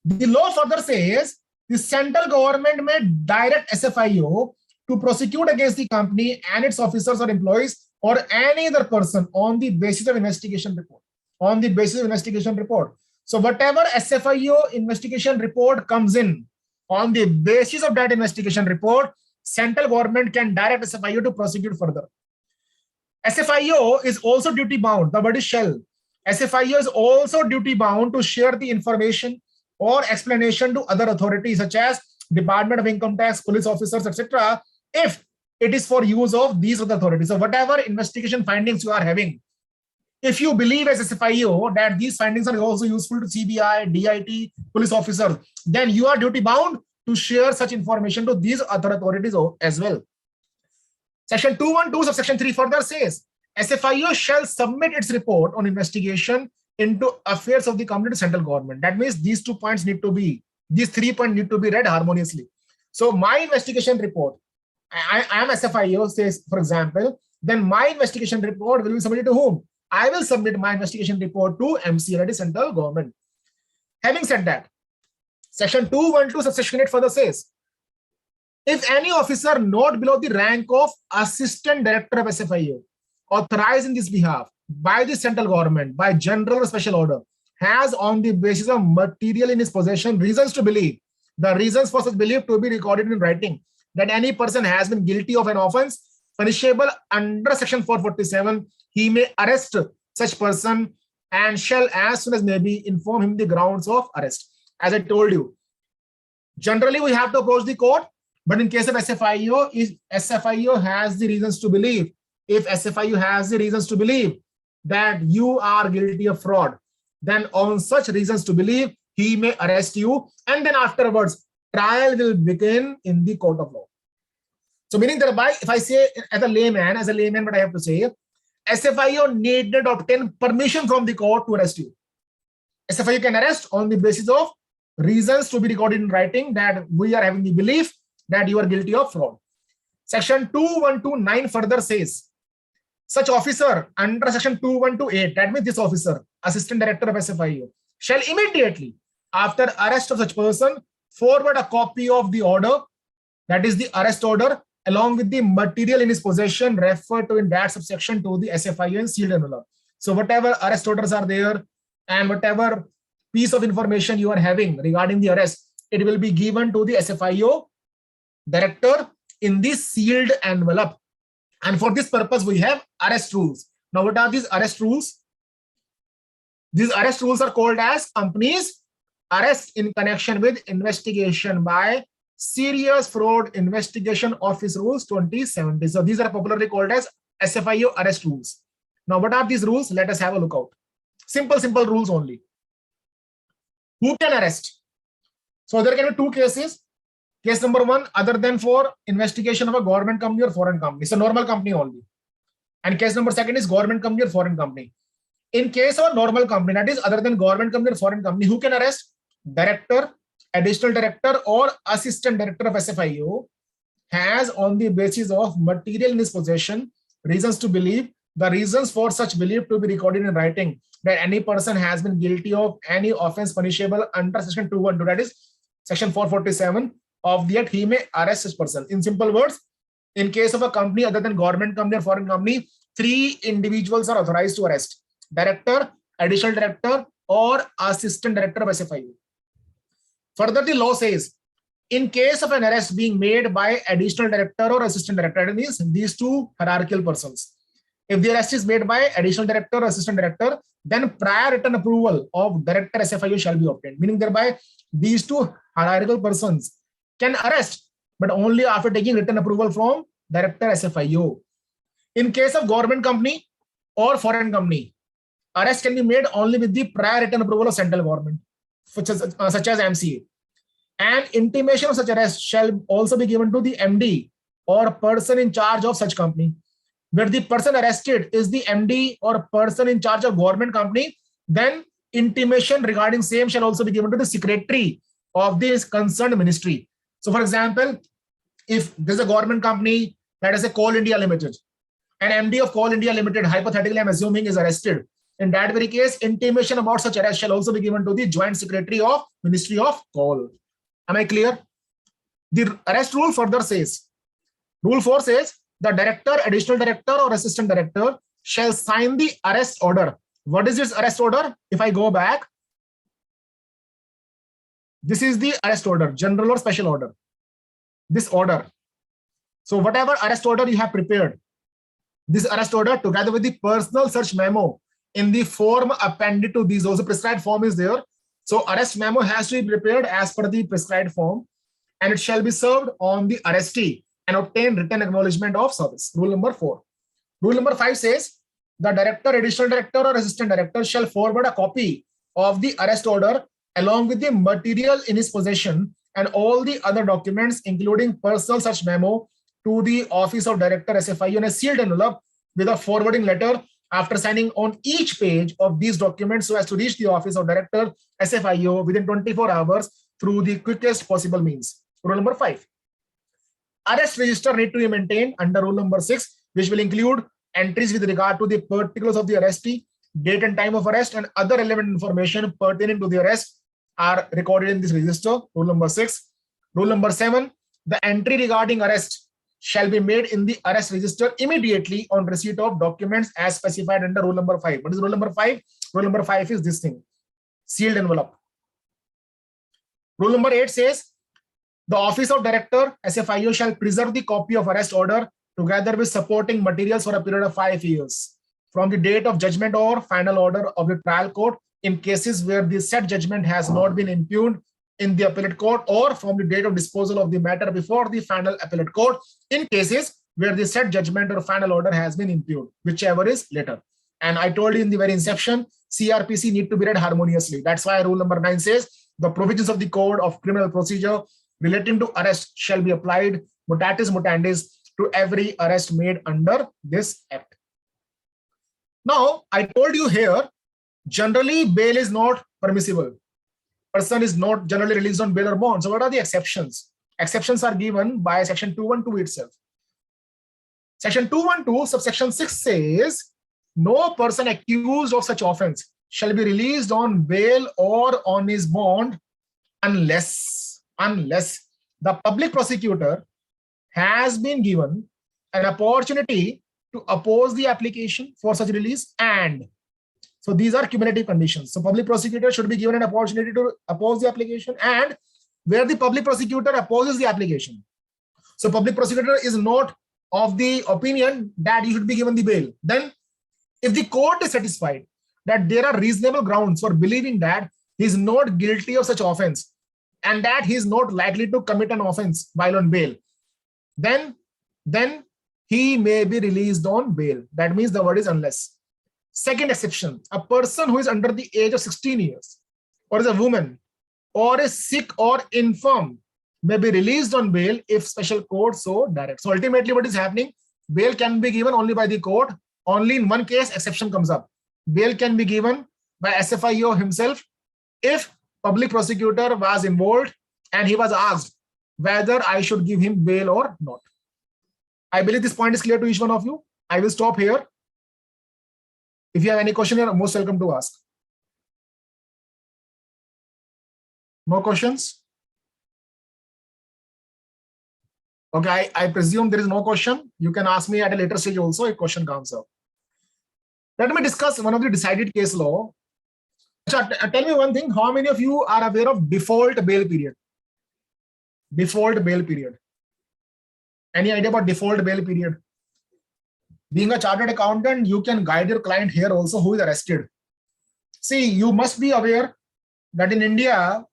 The law further says the central government may direct SFIO to prosecute against the company and its officers or employees or any other person on the basis of investigation report. On the basis of investigation report. So whatever SFIO investigation report comes in, on the basis of that investigation report, central government can direct SFIO to prosecute further. SFIO is also duty bound. The word is shall. SFIO is also duty bound to share the information or explanation to other authorities such as Department of Income Tax, police officers, etc., if it is for use of these other authorities. So whatever investigation findings you are having, if you believe as SFIO that these findings are also useful to CBI, DIT, police officers, then you are duty bound to share such information to these other authorities as well. Section 212 subsection 3 further says, SFIO shall submit its report on investigation into affairs of the company to central government. That means these 2 points need to be, these 3 points need to be read harmoniously. So my investigation report, I am SFIO, says, for example, then my investigation report will be submitted to whom? I will submit my investigation report to MCA, that is central government. Having said that, section 212 subsection 8 further says, if any officer not below the rank of assistant director of SFIO authorized in this behalf by the central government by general or special order has on the basis of material in his possession reasons to believe, the reasons for such belief to be recorded in writing, that any person has been guilty of an offense punishable under section 447, he may arrest such person and shall as soon as may be inform him the grounds of arrest. As I told you, generally we have to approach the court, but in case of SFIO, SFIO has the reasons to believe, if SFIO has the reasons to believe that you are guilty of fraud, then on such reasons to believe, he may arrest you, and then afterwards, trial will begin in the court of law. So meaning thereby, if I say as a layman, what I have to say, SFIO need not obtain permission from the court to arrest you. SFIO can arrest on the basis of reasons to be recorded in writing that we are having the belief that you are guilty of fraud. Section 2129 further says, such officer under section 2128, that means this officer, assistant director of SFIO, shall immediately after arrest of such person forward a copy of the order, that is the arrest order, along with the material in his possession referred to in that subsection to the SFIO and sealed envelope. So whatever arrest orders are there and whatever piece of information you are having regarding the arrest, it will be given to the SFIO director in this sealed envelope. And for this purpose, we have arrest rules. Now, what are these arrest rules? These arrest rules are called as companies arrest in connection with investigation by Serious Fraud Investigation Office Rules 2070. So these are popularly called as SFIO arrest rules. Now, what are these rules? Let us have a look out. Simple rules only. Who can arrest? So there can be 2 cases. Case number 1, other than for investigation of a government company or foreign company. So normal company only. And case number 2 is government company or foreign company. In case of a normal company, that is other than government company or foreign company, who can arrest? Director, additional director, or assistant director of SFIO has on the basis of material in his possession reasons to believe, the reasons for such belief to be recorded in writing, that any person has been guilty of any offense punishable under section 212, that is section 447 of the act, he may arrest such person. In simple words, in case of a company other than government company or foreign company, 3 individuals are authorized to arrest: director, additional director, or assistant director of SFIO. Further, the law says, in case of an arrest being made by additional director or assistant director, that means these 2 hierarchical persons. If the arrest is made by additional director or assistant director, then prior written approval of director SFIO shall be obtained. Meaning thereby, these 2 hierarchical persons can arrest, but only after taking written approval from director SFIO. In case of government company or foreign company, arrest can be made only with the prior written approval of central government, such as MCA. And intimation of such arrest shall also be given to the MD or person in charge of such company. Where the person arrested is the MD or person in charge of government company, then intimation regarding same shall also be given to the secretary of this concerned ministry. So for example, if there's a government company, let us say Coal India Limited, an MD of Coal India Limited, hypothetically I'm assuming, is arrested. In that very case, intimation about such arrest shall also be given to the Joint Secretary of Ministry of Coal. Am I clear? The arrest rule further says, Rule 4 says, the director, additional director, or assistant director shall sign the arrest order. What is this arrest order? If I go back, this is the arrest order, general or special order. This order. So whatever arrest order you have prepared, this arrest order together with the personal search memo in the form appended to these, also prescribed form is there. So arrest memo has to be prepared as per the prescribed form, and it shall be served on the arrestee and obtain written acknowledgement of service. Rule number 4. Rule number 5 says the director, additional director, or assistant director shall forward a copy of the arrest order along with the material in his possession and all the other documents, including personal such memo, to the Office of Director SFIO in a sealed envelope with a forwarding letter after signing on each page of these documents so as to reach the Office of Director SFIO within 24 hours through the quickest possible means. Rule number 5. Arrest register need to be maintained under rule number 6, which will include entries with regard to the particulars of the arrestee, date and time of arrest, and other relevant information pertaining to the arrest are recorded in this register. Rule number 6. Rule number 7. The entry regarding arrest shall be made in the arrest register immediately on receipt of documents as specified under rule number 5. What is rule number 5? Rule number 5 is this thing, sealed envelope. Rule number 8 says the Office of Director SFIO shall preserve the copy of arrest order together with supporting materials for a period of 5 years from the date of judgment or final order of the trial court in cases where the said judgment has not been impugned in the appellate court, or from the date of disposal of the matter before the final appellate court in cases where the said judgment or final order has been impugned, whichever is later. And I told you in the very inception, CRPC need to be read harmoniously. That's why rule number 9 says the provisions of the Code of Criminal Procedure relating to arrest shall be applied mutatis mutandis to every arrest made under this act. Now, I told you here, generally bail is not permissible. Person is not generally released on bail or bond. So what are the exceptions? Exceptions are given by section 212 itself. Section 212 subsection 6 says no person accused of such offense shall be released on bail or on his bond unless the public prosecutor has been given an opportunity to oppose the application for such release, and so these are cumulative conditions. So public prosecutor should be given an opportunity to oppose the application, and where the public prosecutor opposes the application. So public prosecutor is not of the opinion that you should be given the bail. Then if the court is satisfied that there are reasonable grounds for believing that he is not guilty of such offense and that he is not likely to commit an offense while on bail, then he may be released on bail. That means the word is unless. Second exception, a person who is under the age of 16 years or is a woman or is sick or infirm may be released on bail if special court so directs. So ultimately what is happening, bail can be given only by the court. Only in one case exception comes up. Bail can be given by SFIO himself if public prosecutor was involved and he was asked whether I should give him bail or not. I believe this point is clear to each one of you. I will stop here. If you have any question, you are most welcome to ask. No questions? Okay, I presume there is no question. You can ask me at a later stage also if question comes up. Let me discuss one of the decided case law. Tell me one thing, how many of you are aware of default bail period? Default bail period. Any idea about default bail period? Being a chartered accountant, you can guide your client here also who is arrested. See, you must be aware that in India,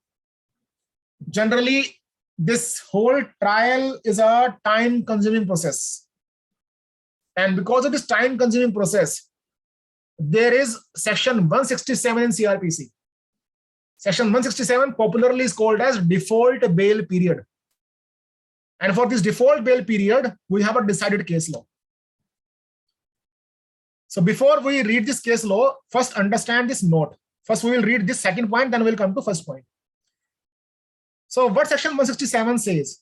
generally, this whole trial is a time-consuming process. And because of this time-consuming process, there is section 167 in CRPC. Section 167 popularly is called as default bail period. And for this default bail period, we have a decided case law. So before we read this case law, first understand this note. First we will read this second point, then we'll come to first point. So what section 167 says?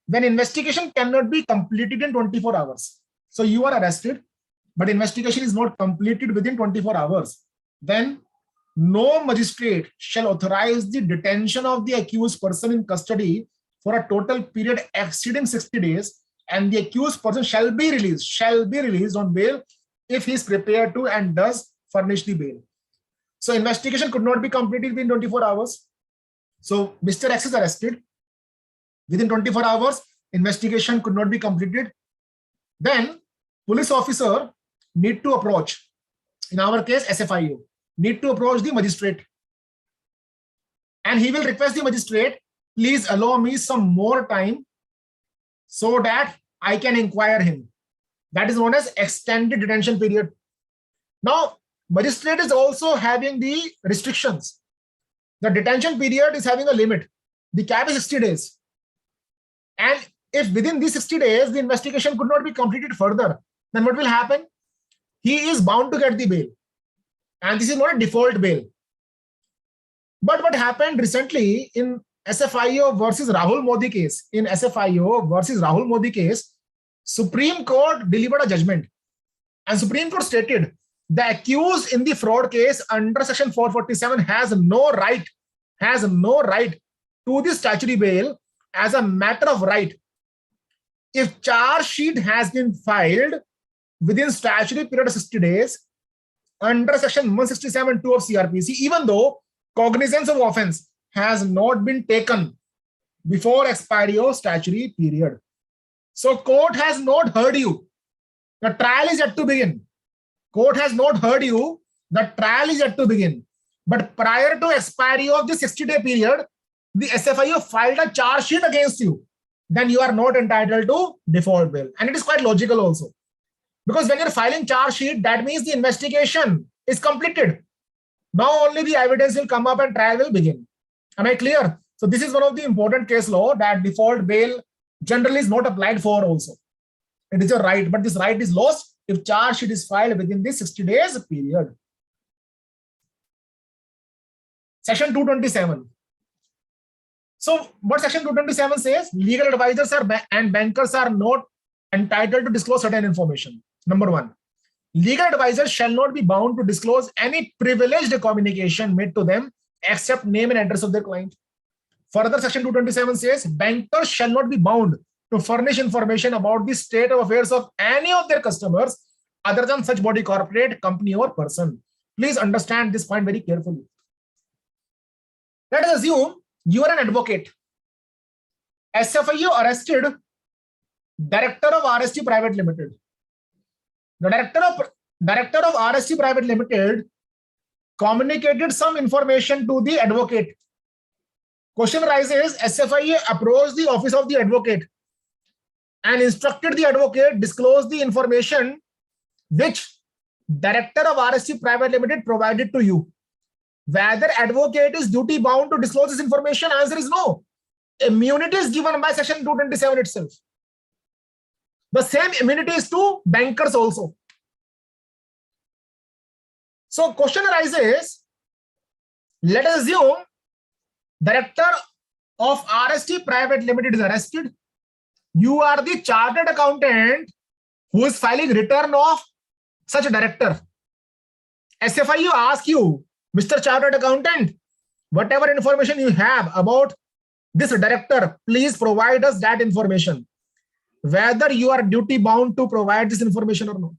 When investigation cannot be completed in 24 hours. So you are arrested, but investigation is not completed within 24 hours. Then no magistrate shall authorize the detention of the accused person in custody for a total period exceeding 60 days, and the accused person shall be released on bail if he is prepared to and does furnish the bail. So investigation could not be completed within 24 hours. So Mr. X is arrested. Within 24 hours, investigation could not be completed. Then police officer need to approach, in our case SFIO, need to approach the magistrate and he will request the magistrate, please allow me some more time so that I can inquire him. That is known as extended detention period. Now, magistrate is also having the restrictions. The detention period is having a limit. The cap is 60 days. And if within these 60 days, the investigation could not be completed further, then what will happen? He is bound to get the bail. And this is not a default bail. But what happened recently in SFIO versus Rahul Modi case, in SFIO versus Rahul Modi case, Supreme Court delivered a judgment. And Supreme Court stated the accused in the fraud case under Section 447 has no right to the statutory bail as a matter of right. If charge sheet has been filed within statutory period of 60 days under Section 167(2) of CRPC, even though cognizance of offense has not been taken before expiry of statutory period. So court has not heard you. The trial is yet to begin. Court has not heard you. The trial is yet to begin. But prior to expiry of the 60-day period, the SFIO filed a charge sheet against you. Then you are not entitled to default bail. And it is quite logical also. Because when you're filing charge sheet, that means the investigation is completed. Now only the evidence will come up and trial will begin. Am I clear? So this is one of the important case law that default bail generally is not applied for also. It is a right, but this right is lost if charge sheet is filed within this 60 days period. Section 227. So what Section 227 says? Legal advisors and bankers are not entitled to disclose certain information. Number one, legal advisors shall not be bound to disclose any privileged communication made to them except name and address of their client. Further, Section 227 says bankers shall not be bound to furnish information about the state of affairs of any of their customers other than such body, corporate, company, or person. Please understand this point very carefully. Let us assume you are an advocate. SFIO arrested director of RST Private Limited. The director of RST Private Limited communicated some information to the advocate. Question arises, SFIO approached the office of the advocate and instructed the advocate disclose the information which director of RST Private Limited provided to you. Whether advocate is duty bound to disclose this information? Answer is no. Immunity is given by Section 227 itself. The same immunity is to bankers also. So question arises, let us assume director of RST Private Limited is arrested. You are the chartered accountant who is filing return of such a director. SFIO asks you, Mr. Chartered Accountant, whatever information you have about this director, please provide us that information. Whether you are duty bound to provide this information or not.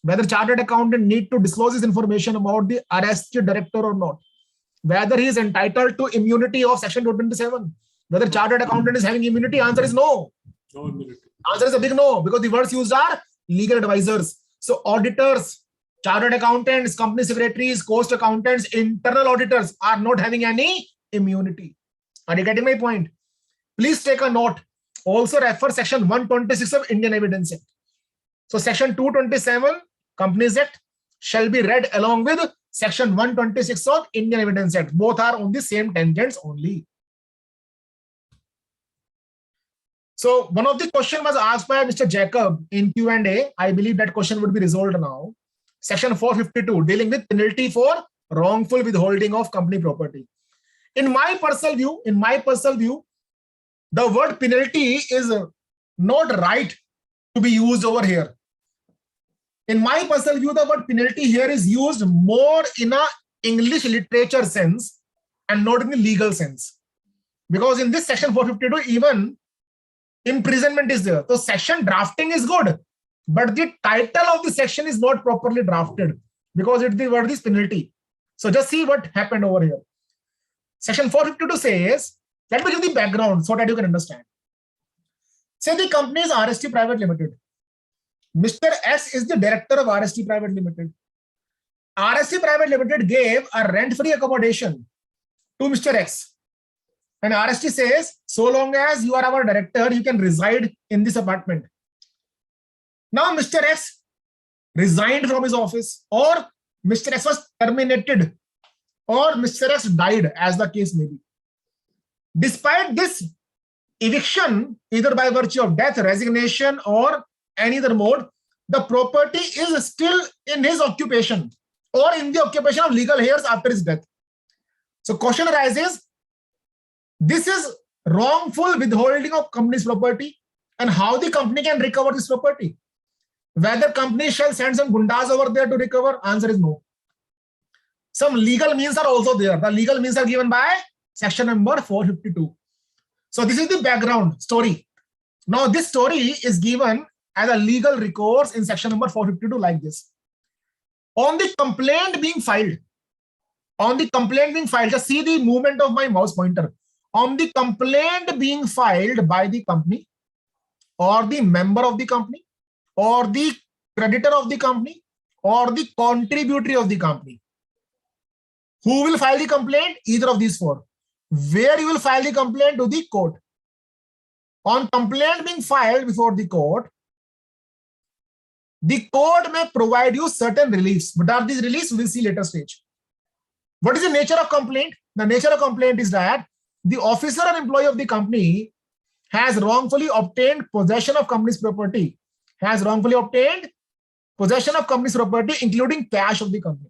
Whether Chartered Accountant need to disclose this information about the arrested director or not. Whether he is entitled to immunity of Section 227. Whether Chartered Accountant is having immunity, answer is no. No immunity. Answer is a big no, because the words used are legal advisors. So auditors, chartered accountants, company secretaries, cost accountants, internal auditors are not having any immunity. Are you getting my point? Please take a note. Also refer Section 126 of Indian Evidence Act. So Section 227 Companies Act shall be read along with Section 126 of Indian Evidence Act. Both are on the same tangents only. So one of the question was asked by Mr. Jacob in Q&A. I believe that question would be resolved now. Section 452 dealing with penalty for wrongful withholding of company property. In my personal view, the word penalty is not right to be used over here. In my personal view, the word penalty here is used more in a English literature sense and not in the legal sense. Because in this section 452, even imprisonment is there. So section drafting is good, but the title of the section is not properly drafted because the word is penalty. So just see what happened over here. Section 452 says, let me give the background so that you can understand. Say the company is RST Private Limited. Mr. S is the director of RST Private Limited. RST Private Limited gave a rent-free accommodation to Mr. X. And RST says, so long as you are our director, you can reside in this apartment. Now Mr. X resigned from his office, or Mr. X was terminated, or Mr. X died, as the case may be. Despite this eviction, either by virtue of death, resignation, or any other mode, the property is still in his occupation or in the occupation of legal heirs after his death. So question arises, this is wrongful withholding of company's property, and how the company can recover this property. Whether company shall send some gundas over there to recover, answer is no. Some legal means are also there. The legal means are given by section number 452. So this is the background story. Now this story is given as a legal recourse in section number 452 like this. On the complaint being filed, just see the movement of my mouse pointer. On the complaint being filed by the company, or the member of the company, or the creditor of the company, or the contributory of the company. Who will file the complaint? Either of these four. Where you will file the complaint? To the court. On complaint being filed before the court may provide you certain reliefs. What are these reliefs? We will see later stage. What is the nature of complaint? The nature of complaint is that the officer or employee of the company has wrongfully obtained possession of company's property, including cash of the company,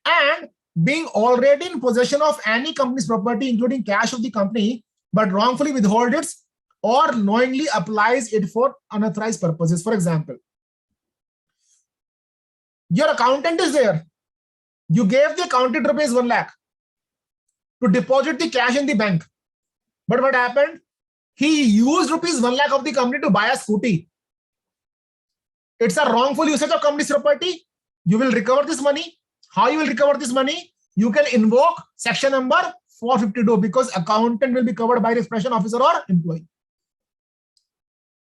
and being already in possession of any company's property, including cash of the company, but wrongfully withholds or knowingly applies it for unauthorized purposes. For example, your accountant is there. You gave the accountant rupees 1 lakh to deposit the cash in the bank. But what happened? He used rupees 1 lakh of the company to buy a scooty. It's a wrongful usage of company's property. You will recover this money. How you will recover this money? You can invoke section number 452 because accountant will be covered by the expression officer or employee.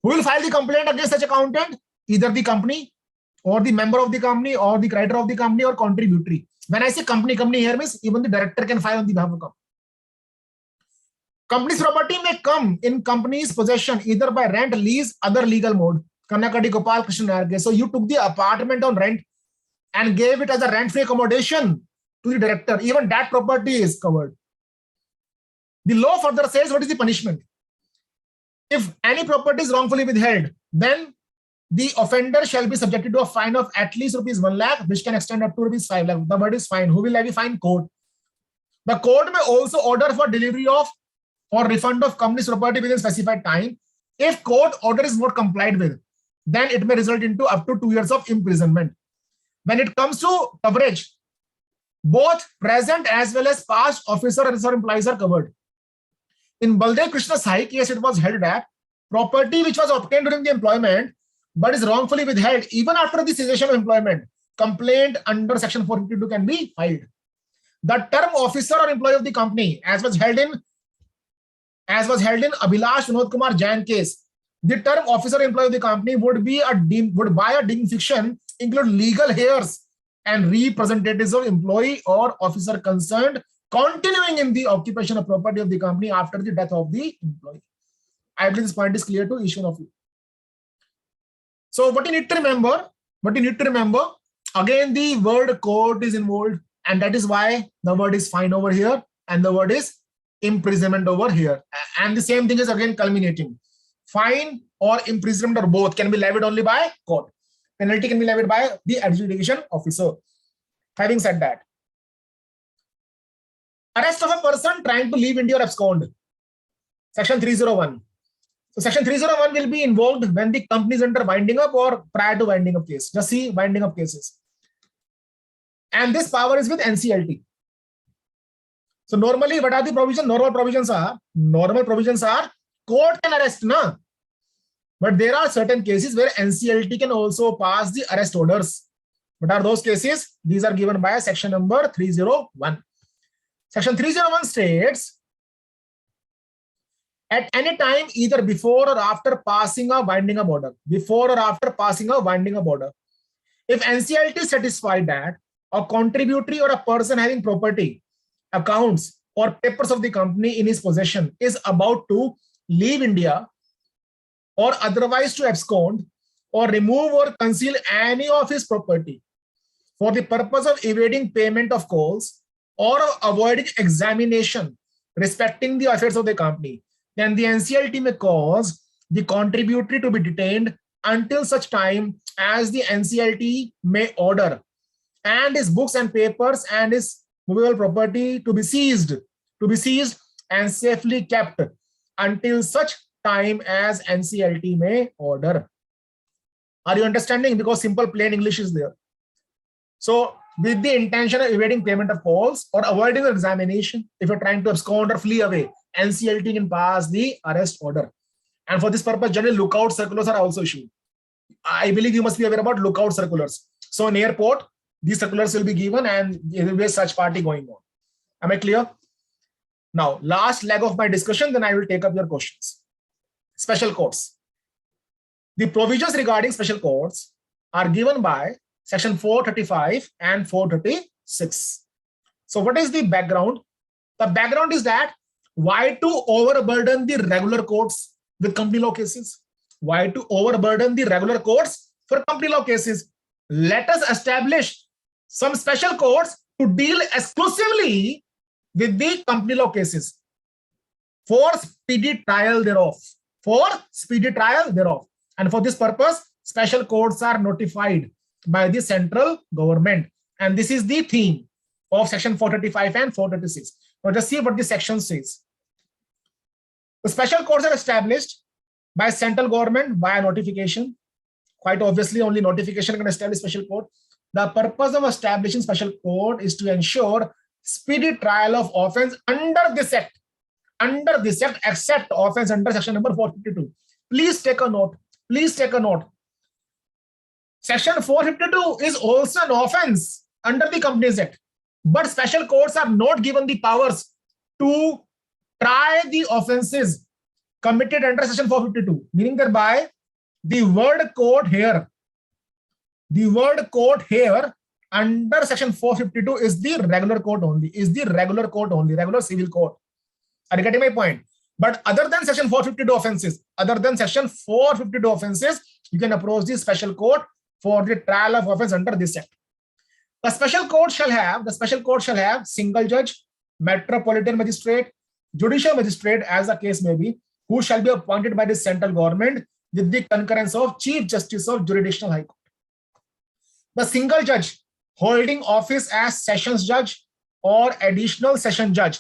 Who will file the complaint against such accountant? Either the company or the member of the company or the creditor of the company or contributory. When I say company here means even the director can file on the behalf of company. Company's property may come in company's possession either by rent, lease, other legal mode. Kannakadi Gopal Krishna Narge. So you took the apartment on rent and gave it as a rent-free accommodation to the director. Even that property is covered. The law further says what is the punishment. If any property is wrongfully withheld, then the offender shall be subjected to a fine of at least rupees 1 lakh, which can extend up to rupees 5 lakh. The word is fine. Who will levy fine? Court. The court may also order for delivery of or refund of company's property within specified time. If court order is not complied with, then it may result into up to 2 years of imprisonment. When it comes to coverage, both present as well as past officers or employees are covered. In Baldev Krishna Sai case, it was held that property which was obtained during the employment but is wrongfully withheld even after the cessation of employment, complaint under section 452 can be filed. The term officer or employee of the company, as was held in Abhilash Vinod Kumar Jain case, the term officer or employee of the company would by a deemed fiction include legal heirs and representatives of employee or officer concerned continuing in the occupation of property of the company after the death of the employee. I believe this point is clear to each one of you. So what you need to remember, again the word court is involved, and that is why the word is fine over here and the word is imprisonment over here. And the same thing is again culminating. Fine or imprisonment or both can be levied only by court. Penalty can be levied by the adjudication officer. Having said that, arrest of a person trying to leave India or abscond. Section 301. So section 301 will be invoked when the company is under winding up or prior to winding up case. Just see winding up cases. And this power is with NCLT. So normally, what are the provisions? Normal provisions are court can arrest, na? But there are certain cases where NCLT can also pass the arrest orders. What are those cases? These are given by section number 301. Section 301 states, at any time, either before or after passing a winding up order, if NCLT is satisfied that a contributory or a person having property, accounts, or papers of the company in his possession is about to leave India or otherwise to abscond or remove or conceal any of his property for the purpose of evading payment of calls or avoiding examination respecting the affairs of the company, then the NCLT may cause the contributory to be detained until such time as the NCLT may order, and his books and papers and his movable property to be seized and safely kept until such time as NCLT may order. Are you understanding? Because simple plain English is there. So with the intention of evading payment of calls or avoiding examination, if you're trying to abscond or flee away, NCLT can pass the arrest order. And for this purpose, generally lookout circulars are also issued. I believe you must be aware about lookout circulars. So in airport, these circulars will be given and there will be a search party going on. Am I clear? Now, last leg of my discussion, then I will take up your questions. Special courts. The provisions regarding special courts are given by Section 435 and 436. So what is the background? The background is that why to overburden the regular courts with company law cases? Why to overburden the regular courts for company law cases? Let us establish some special courts to deal exclusively with the company law cases for speedy trial thereof. For speedy trial thereof. And for this purpose, special courts are notified by the central government. And this is the theme of Section 435 and 436. Now just see what the section says. The special courts are established by central government via notification. Quite obviously, only notification can establish special court. The purpose of establishing special court is to ensure speedy trial of offense under this act. Under this act, except offense under section number 452. Please take a note. Please take a note. Section 452 is also an offense under the Companies Act, but special courts are not given the powers to try the offenses committed under section 452, meaning thereby the word court here under section 452 is the regular court only, regular civil court. Are you getting my point? But other than section 452 offenses, you can approach the special court for the trial of offense under this act. The special court shall have single judge, metropolitan magistrate, judicial magistrate, as the case may be, who shall be appointed by the central government with the concurrence of Chief Justice of Jurisdictional High Court. The single judge holding office as sessions judge or additional session judge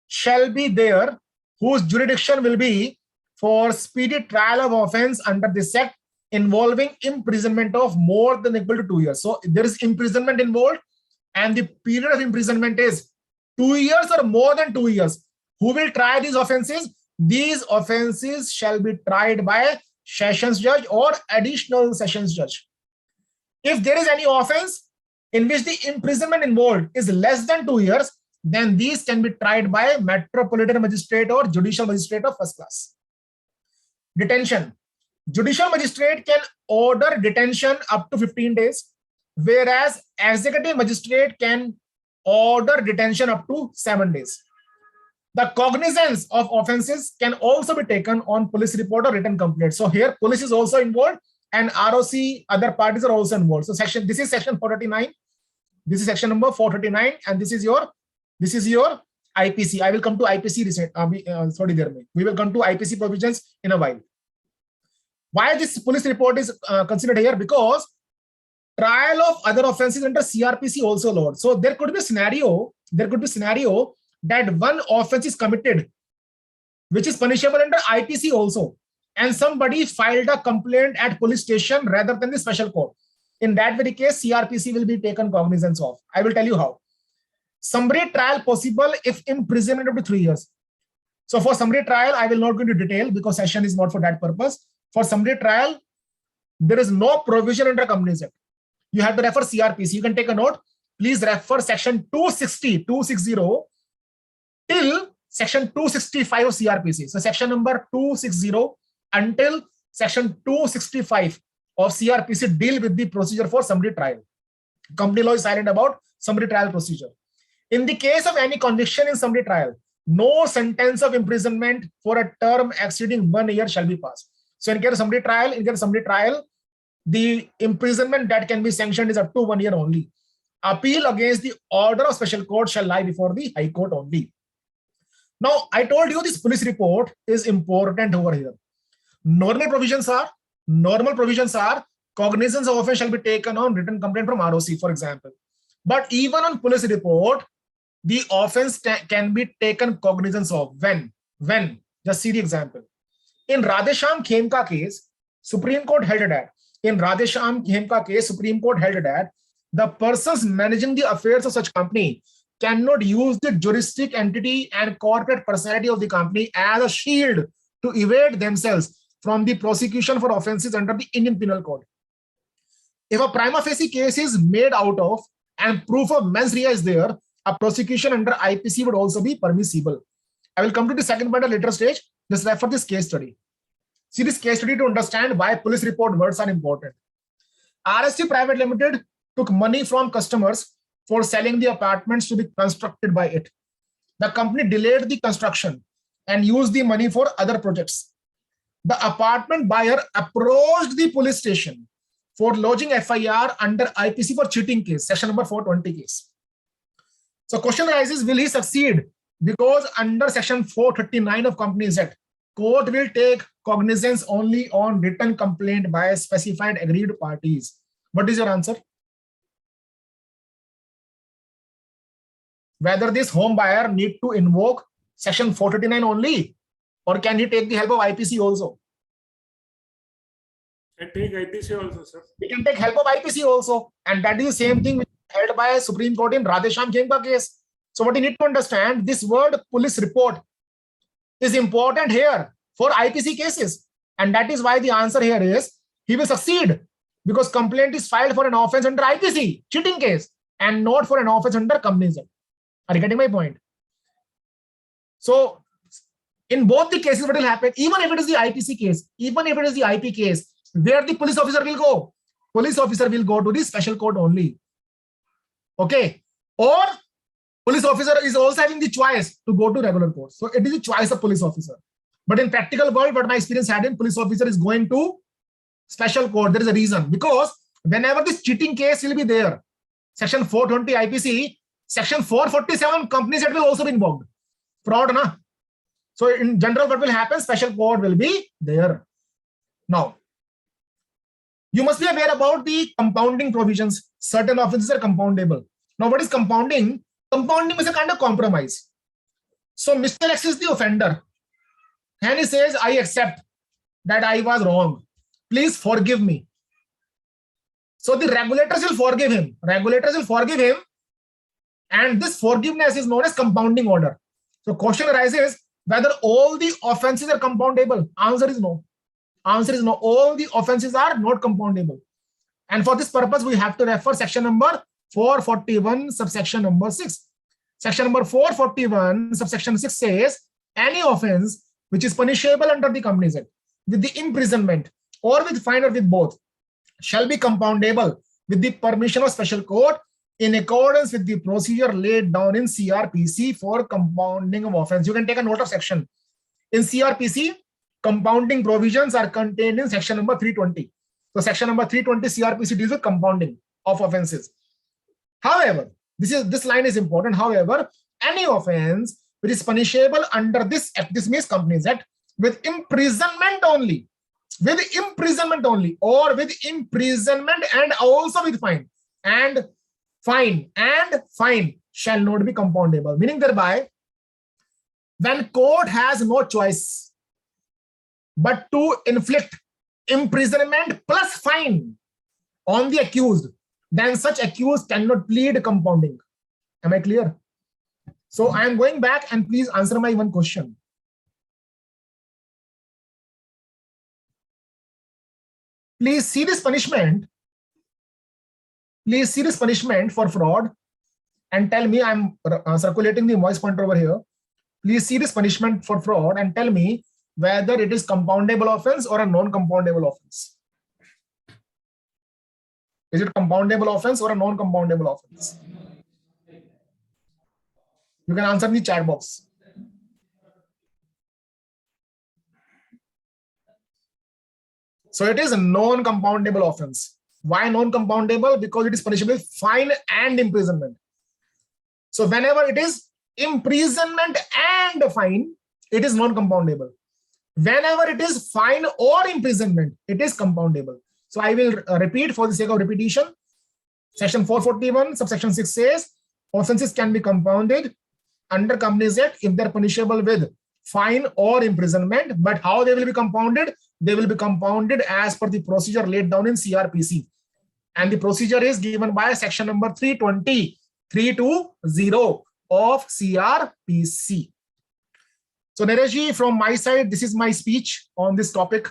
shall be there, whose jurisdiction will be for speedy trial of offense under this act involving imprisonment of more than equal to 2 years. So there is imprisonment involved, and the period of imprisonment is 2 years or more than 2 years. Who will try these offenses? These offenses shall be tried by sessions judge or additional sessions judge. If there is any offense in which the imprisonment involved is less than 2 years, then these can be tried by metropolitan magistrate or judicial magistrate of first class. Detention. Judicial magistrate can order detention up to 15 days, whereas executive magistrate can order detention up to 7 days. The cognizance of offenses can also be taken on police report or written complaint. So here police is also involved and ROC, other parties are also involved. So this is section 439. This is section number 439, and this is your IPC. I will come to IPC we will come to IPC provisions in a while. Why this police report is considered here? Because trial of other offenses under CRPC also allowed. So there could be a scenario that one offense is committed, which is punishable under IPC also, and somebody filed a complaint at police station rather than the special court. In that very case, CRPC will be taken cognizance of. I will tell you how. Summary trial possible if imprisonment up to 3 years. So for summary trial, I will not go into detail because session is not for that purpose. For summary trial, there is no provision under Companies Act. You have to refer CRPC. You can take a note. Please refer section 260 till section 265 of CRPC. So section number 260 until section 265 of CRPC deal with the procedure for summary trial. Company law is silent about summary trial procedure. In the case of any conviction in summary trial, no sentence of imprisonment for a term exceeding 1 year shall be passed. So in case of summary trial, the imprisonment that can be sanctioned is up to 1 year only. Appeal against the order of special court shall lie before the High Court only. Now, I told you this police report is important over here. Normal provisions are cognizance of offense shall be taken on written complaint from ROC, for example. But even on police report, the offense can be taken cognizance of. When? Just see the example. In Radhesham Khemka case, Supreme Court held that. The persons managing the affairs of such company cannot use the juristic entity and corporate personality of the company as a shield to evade themselves from the prosecution for offenses under the Indian Penal Code. If a prima facie case is made out of and proof of mens rea is there, a prosecution under IPC would also be permissible. I will come to the second point at a later stage. Just refer this case study. See this case study to understand why police report words are important. RST Private Limited took money from customers for selling the apartments to be constructed by it. The company delayed the construction and used the money for other projects. The apartment buyer approached the police station for lodging FIR under IPC for cheating case, section number 420 case. So question arises, will he succeed? Because under section 439 of Companies Act, court will take cognizance only on written complaint by specified agreed parties. What is your answer? Whether this home buyer need to invoke section 439 only, or can he take the help of IPC also? Can take IPC also, sir. He can take help of IPC also, and that is the same thing which is held by Supreme Court in Radhesham Khemka case. So what you need to understand, this word police report is important here for IPC cases, and that is why the answer here is he will succeed because complaint is filed for an offense under IPC, cheating case, and not for an offense under Companies Act. Are you getting my point? So in both the cases, what will happen, even if it is the IPC case, even if it is the IP case, where the police officer will go? Police officer will go to the special court only. Okay. Or police officer is also having the choice to go to regular court. So it is the choice of police officer. But in practical world, what my experience had in, police officer is going to special court. There is a reason. Because whenever this cheating case will be there, section 420 IPC, section 447 Companies Act will also be involved. Fraud, na? So in general, what will happen? Special court will be there. Now, you must be aware about the compounding provisions. Certain offenses are compoundable. Now, what is compounding? Compounding is a kind of compromise. So Mr. X is the offender. And he says, I accept that I was wrong. Please forgive me. So the regulators will forgive him. And this forgiveness is known as compounding order. So question arises whether all the offenses are compoundable. Answer is no. All the offenses are not compoundable. And for this purpose, we have to refer section number 441, subsection number 6. Section number 441, subsection 6 says, any offense which is punishable under the Companies Act with the imprisonment or with fine or with both shall be compoundable with the permission of special court in accordance with the procedure laid down in CRPC for compounding of offense. You can take a note of section. In CRPC, compounding provisions are contained in section number 320. So section number 320 CRPC deals with compounding of offenses. However, this line is important. However, any offense which is punishable under this act, this means Companies Act, with imprisonment only, or with imprisonment and also with fine, and fine shall not be compoundable. Meaning thereby, when court has no choice but to inflict imprisonment plus fine on the accused, then such accused cannot plead compounding. Am I clear? So I am going back and please answer my one question. Please see this punishment. Please see this punishment for fraud and tell me, I'm circulating the voice pointer over here. Please see this punishment for fraud and tell me whether it is compoundable offense or a non-compoundable offense. Is it compoundable offense or a non-compoundable offense? You can answer in the chat box. So it is a non-compoundable offense. Why non-compoundable? Because it is punishable with fine and imprisonment. So whenever it is imprisonment and fine, it is non-compoundable. Whenever it is fine or imprisonment, it is compoundable. So I will repeat for the sake of repetition. Section 441, subsection 6 says, offenses can be compounded under Companies Act if they're punishable with fine or imprisonment. But how they will be compounded? They will be compounded as per the procedure laid down in CRPC. And the procedure is given by section number 320 of CRPC. So Naresh, from my side, this is my speech on this topic.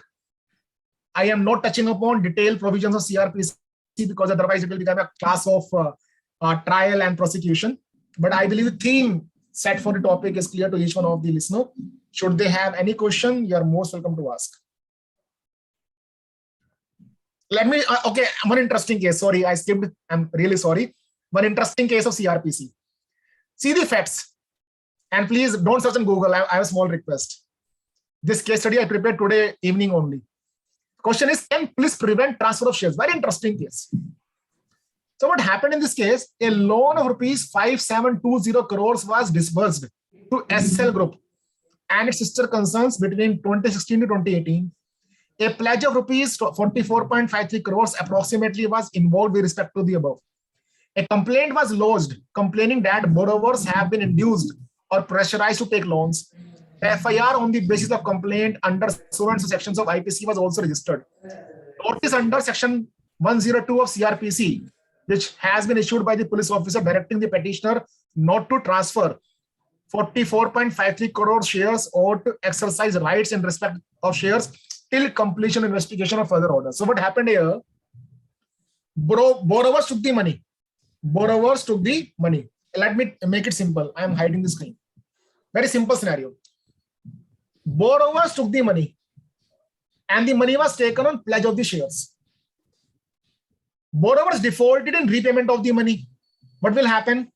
I am not touching upon detailed provisions of CRPC because otherwise it will become a class of trial and prosecution. But I believe the theme set for the topic is clear to each one of the listener. Should they have any question, you are most welcome to ask. Let me, okay, one interesting case. Sorry, I skipped. I'm really sorry. One interesting case of CRPC. See the facts. And please don't search on Google. I have a small request. This case study I prepared today evening only. Question is, can police prevent transfer of shares? Very interesting case. So what happened in this case? A loan of rupees 5720 crores was disbursed to SL Group and its sister concerns between 2016 to 2018. A pledge of rupees 44.53 crores approximately was involved with respect to the above. A complaint was lodged complaining that borrowers have been induced or pressurized to take loans. The FIR on the basis of complaint under so and so sections of IPC was also registered. Notice under section 102 of CRPC, which has been issued by the police officer directing the petitioner not to transfer 44.53 crore shares or to exercise rights in respect of shares till completion investigation of further orders. So what happened here? Borrowers took the money. Borrowers took the money. Let me make it simple. I am hiding the screen. Very simple scenario. Borrowers took the money and the money was taken on pledge of the shares. Borrowers defaulted in repayment of the money. What will happen?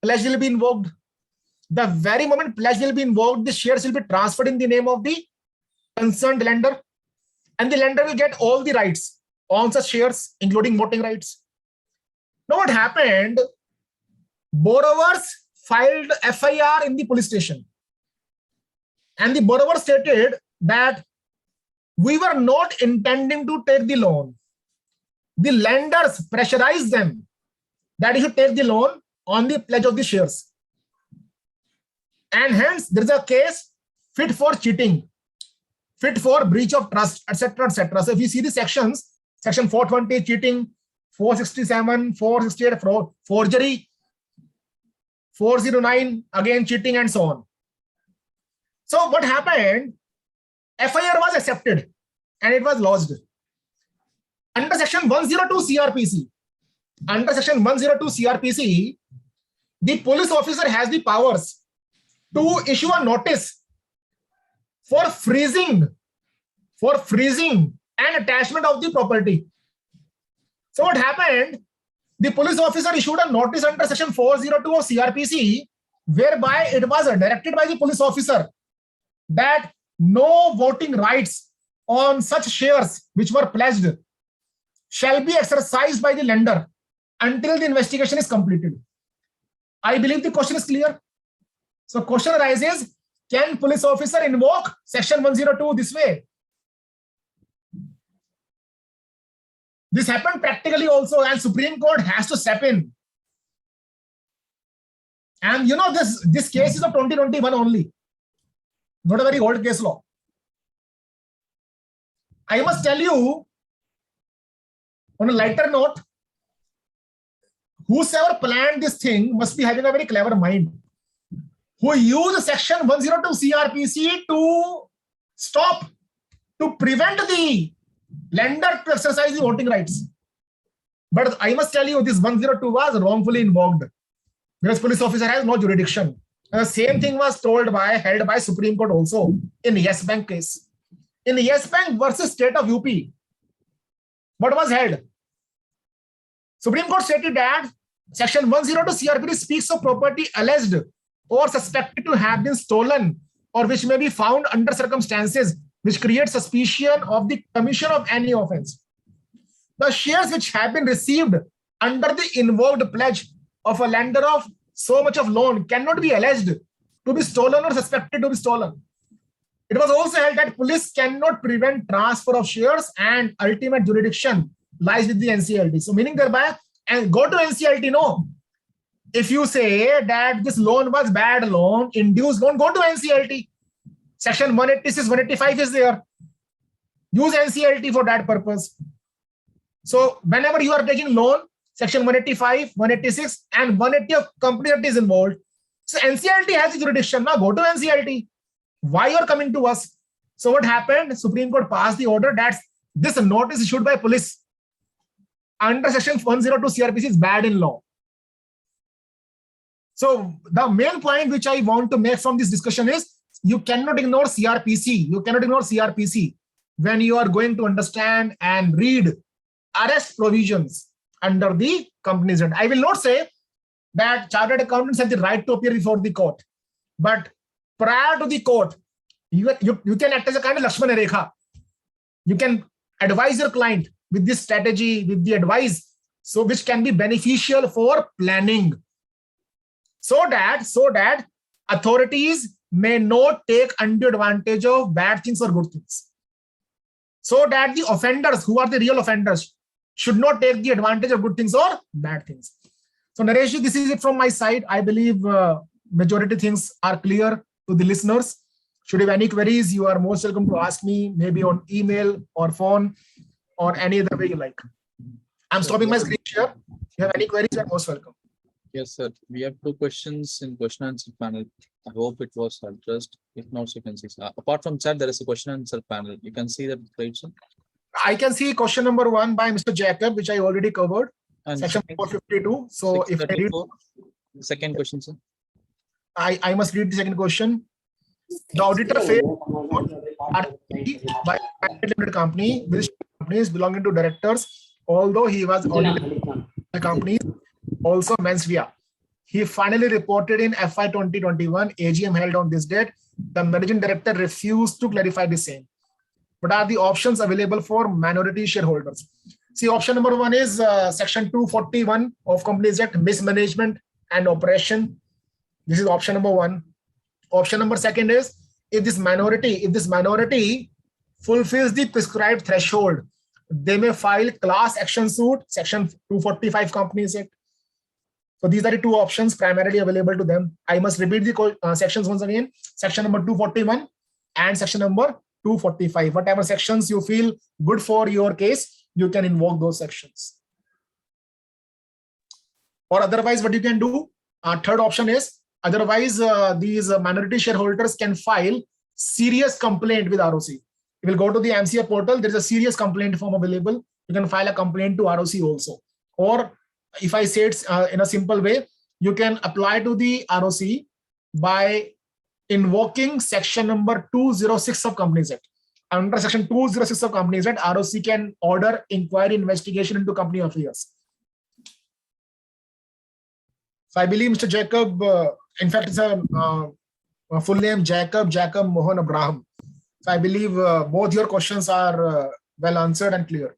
Pledge will be invoked. The very moment pledge will be invoked, the shares will be transferred in the name of the concerned lender, and the lender will get all the rights on such shares, including voting rights. Now what happened? Borrowers filed FIR in the police station, and the borrower stated that we were not intending to take the loan. The lenders pressurized them that you should take the loan on the pledge of the shares. And hence there is a case fit for cheating, fit for breach of trust, etc., etc. So if you see the sections, section 420 cheating, 467, 468 forgery, 409 again cheating, and so on. So what happened? FIR was accepted and it was lodged. Under section 102 CRPC, the police officer has the powers to issue a notice for freezing and attachment of the property. So what happened? The police officer issued a notice under section 402 of CRPC, whereby it was directed by the police officer that no voting rights on such shares which were pledged shall be exercised by the lender until the investigation is completed. I believe the question is clear. So question arises, can police officer invoke section 102 this way? This happened practically also, and Supreme Court has to step in. And you know, this case is of 2021 only, not a very old case law. I must tell you, on a lighter note, whosoever planned this thing must be having a very clever mind, who used section 102 CRPC to prevent the lender to exercise the voting rights. But I must tell you, this 102 was wrongfully invoked because police officer has no jurisdiction. And the same thing was held by Supreme Court also in Yes Bank case. In Yes Bank versus State of UP, what was held? Supreme Court stated that section 102 CRPC speaks of property alleged or suspected to have been stolen, or which may be found under circumstances which create suspicion of the commission of any offense. The shares which have been received under the invoked pledge of a lender of so much of loan cannot be alleged to be stolen or suspected to be stolen. It was also held that police cannot prevent transfer of shares and ultimate jurisdiction lies with the NCLT. So meaning thereby, and go to NCLT, no. If you say that this loan was bad loan, induced loan, go to NCLT. Section 186, 185 is there. Use NCLT for that purpose. So whenever you are taking loan, section 185, 186, and 180 of company that is involved. So NCLT has the jurisdiction. Now go to NCLT. Why you are coming to us? So what happened? Supreme Court passed the order that this notice issued by police under section 102 CRPC is bad in law. So the main point which I want to make from this discussion is you cannot ignore CRPC. You cannot ignore CRPC when you are going to understand and read arrest provisions under the Companies Act. I will not say that chartered accountants have the right to appear before the court, but prior to the court, you can act as a kind of Lakshmana Rekha. You can advise your client with this strategy, with the advice, so which can be beneficial for planning, so that authorities may not take undue advantage of bad things or good things, so that the offenders, who are the real offenders, should not take the advantage of good things or bad things. So Naresh, this is it from my side. I believe majority things are clear to the listeners. Should you have any queries, you are most welcome to ask me, maybe on email or phone or any other way you like. I'm stopping my screen share. If you have any queries, you are most welcome. Yes, sir. We have 2 questions in question and answer panel. I hope it was addressed. If not, so you can see. Apart from chat, there is a question and answer panel. You can see that, right, sir? I can see question number 1 by Mr. Jacob, which I already covered. And section 452. So if I read, second question, sir. I must read the second question. The auditor failed by a limited company with companies belonging to directors, although he was audited by companies also mens rea. He finally reported in FY 2021 AGM held on this date. The managing director refused to clarify the same. What are the options available for minority shareholders? See, option number 1 is section 241 of Companies Act, mismanagement and operation. This is option number 1. Option number 2 is if this minority fulfills the prescribed threshold, they may file class action suit, section 245 Companies Act. So these are the 2 options primarily available to them. I must repeat the sections once again. Section number 241 and section number 245. Whatever sections you feel good for your case, you can invoke those sections. Or otherwise, what you can do, third option is, otherwise these minority shareholders can file serious complaint with ROC. You will go to the MCA portal, there is a serious complaint form available. You can file a complaint to ROC also. Or if I say it in a simple way, you can apply to the ROC by invoking section number 206 of Companies Act. Under section 206 of Companies Act, ROC can order inquiry investigation into company affairs. So I believe Mr. Jacob, in fact, it's a full name Jacob Mohan Abraham. So I believe both your questions are well answered and clear.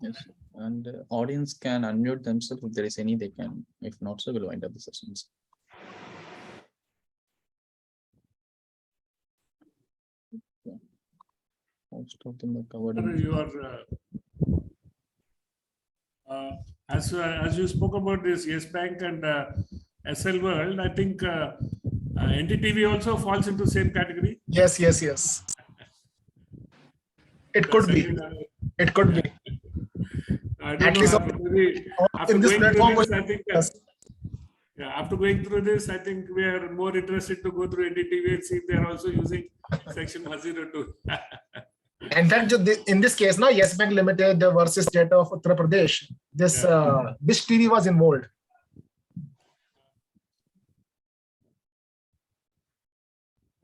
Yes, and audience can unmute themselves if there is any they can. If not, so we'll wind up the sessions. Most of them are covered. As you spoke about this Yes Bank and SL World, I think NTTV also falls into the same category. Yes. It could be. It could be. I don't At know. least After in this going platform, through this, I think, yes. yeah, after going through this, I think we are more interested to go through NDTV and see if they are also using section 102. In fact, in this case, now Yes Bank Limited versus State of Uttar Pradesh, this Dish TV was involved.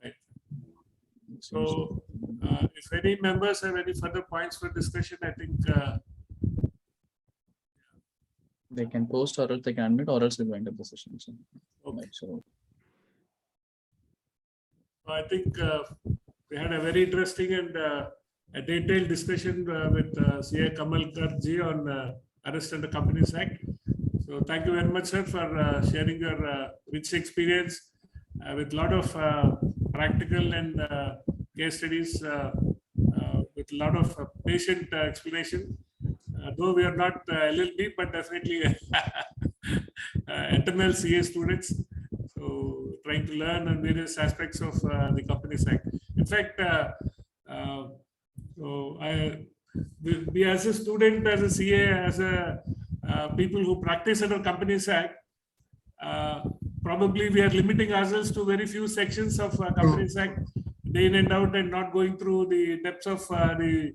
Right. So, if any members have any further points for discussion, I think they can post or else they can unmute or else we wind up the session. So, okay. so I think we had a very interesting and a detailed discussion with CA Kamal Garg on Arrest under Companies Act. So thank you very much, sir, for sharing your rich experience with a lot of practical and case studies with a lot of patient explanation. Though we are not LLB, but definitely eternal CA students. So trying to learn on various aspects of the Companies Act. In fact, we as a student, as a CA, as a people who practice under Companies Act, probably we are limiting ourselves to very few sections of Companies Act, day in and out, and not going through the depths of the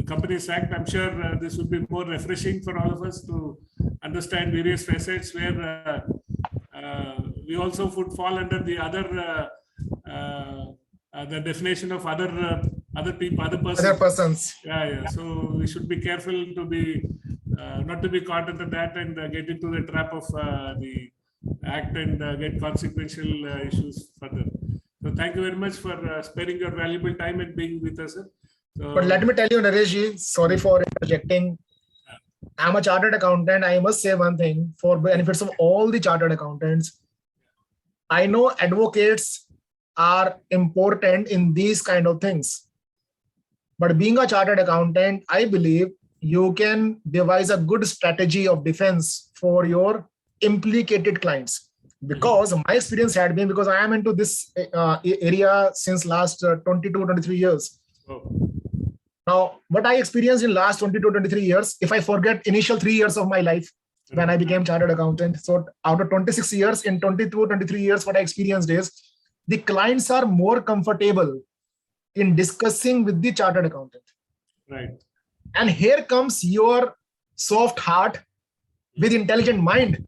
Companies Act. I'm sure this would be more refreshing for all of us to understand various facets where we also would fall under the other the definition of other people, other persons. Yeah. So we should be careful to be not to be caught under that and get into the trap of the act and get consequential issues further. So thank you very much for sparing your valuable time and being with us, sir. So, but let me tell you, Nareshji, sorry for interjecting. I'm a chartered accountant. I must say one thing for benefits of all the chartered accountants. I know advocates are important in these kind of things. But being a chartered accountant, I believe you can devise a good strategy of defense for your implicated clients. Because my experience had been, because I am into this area since last 22, 23 years. Oh. Now, what I experienced in last 22, 23 years, if I forget initial 3 years of my life when I became chartered accountant, so out of 26 years, in 22, 23 years, what I experienced is the clients are more comfortable in discussing with the chartered accountant. Right. And here comes your soft heart with intelligent mind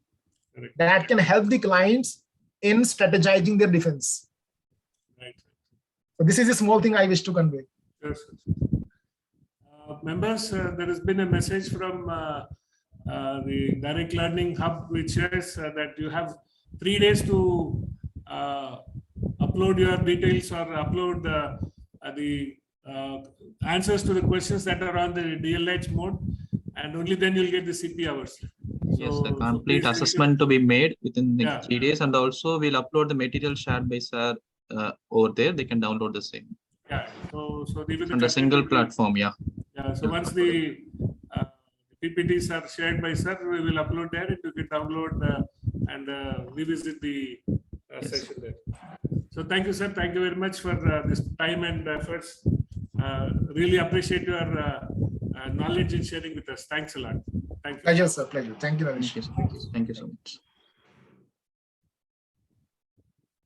that can help the clients in strategizing their defense. Right. So this is a small thing I wish to convey. Yes. Members, there has been a message from the Direct Learning Hub, which says that you have 3 days to upload your details or upload the answers to the questions that are on the DLH mode, and only then you'll get the CP hours. Yes, the complete assessment to be made within the next 3 days, and also we'll upload the material shared by SIR over there. They can download the same. Yeah. So on the single platform. Yeah. Yeah. So once the PPTs are shared by SIR, we will upload there. You can download and revisit the session there. So thank you, sir. Thank you very much for this time and efforts. Really appreciate your knowledge in sharing with us. Thanks a lot. Thank you. Pleasure, sir. Pleasure. Thank you, Naresh. Thank you so much.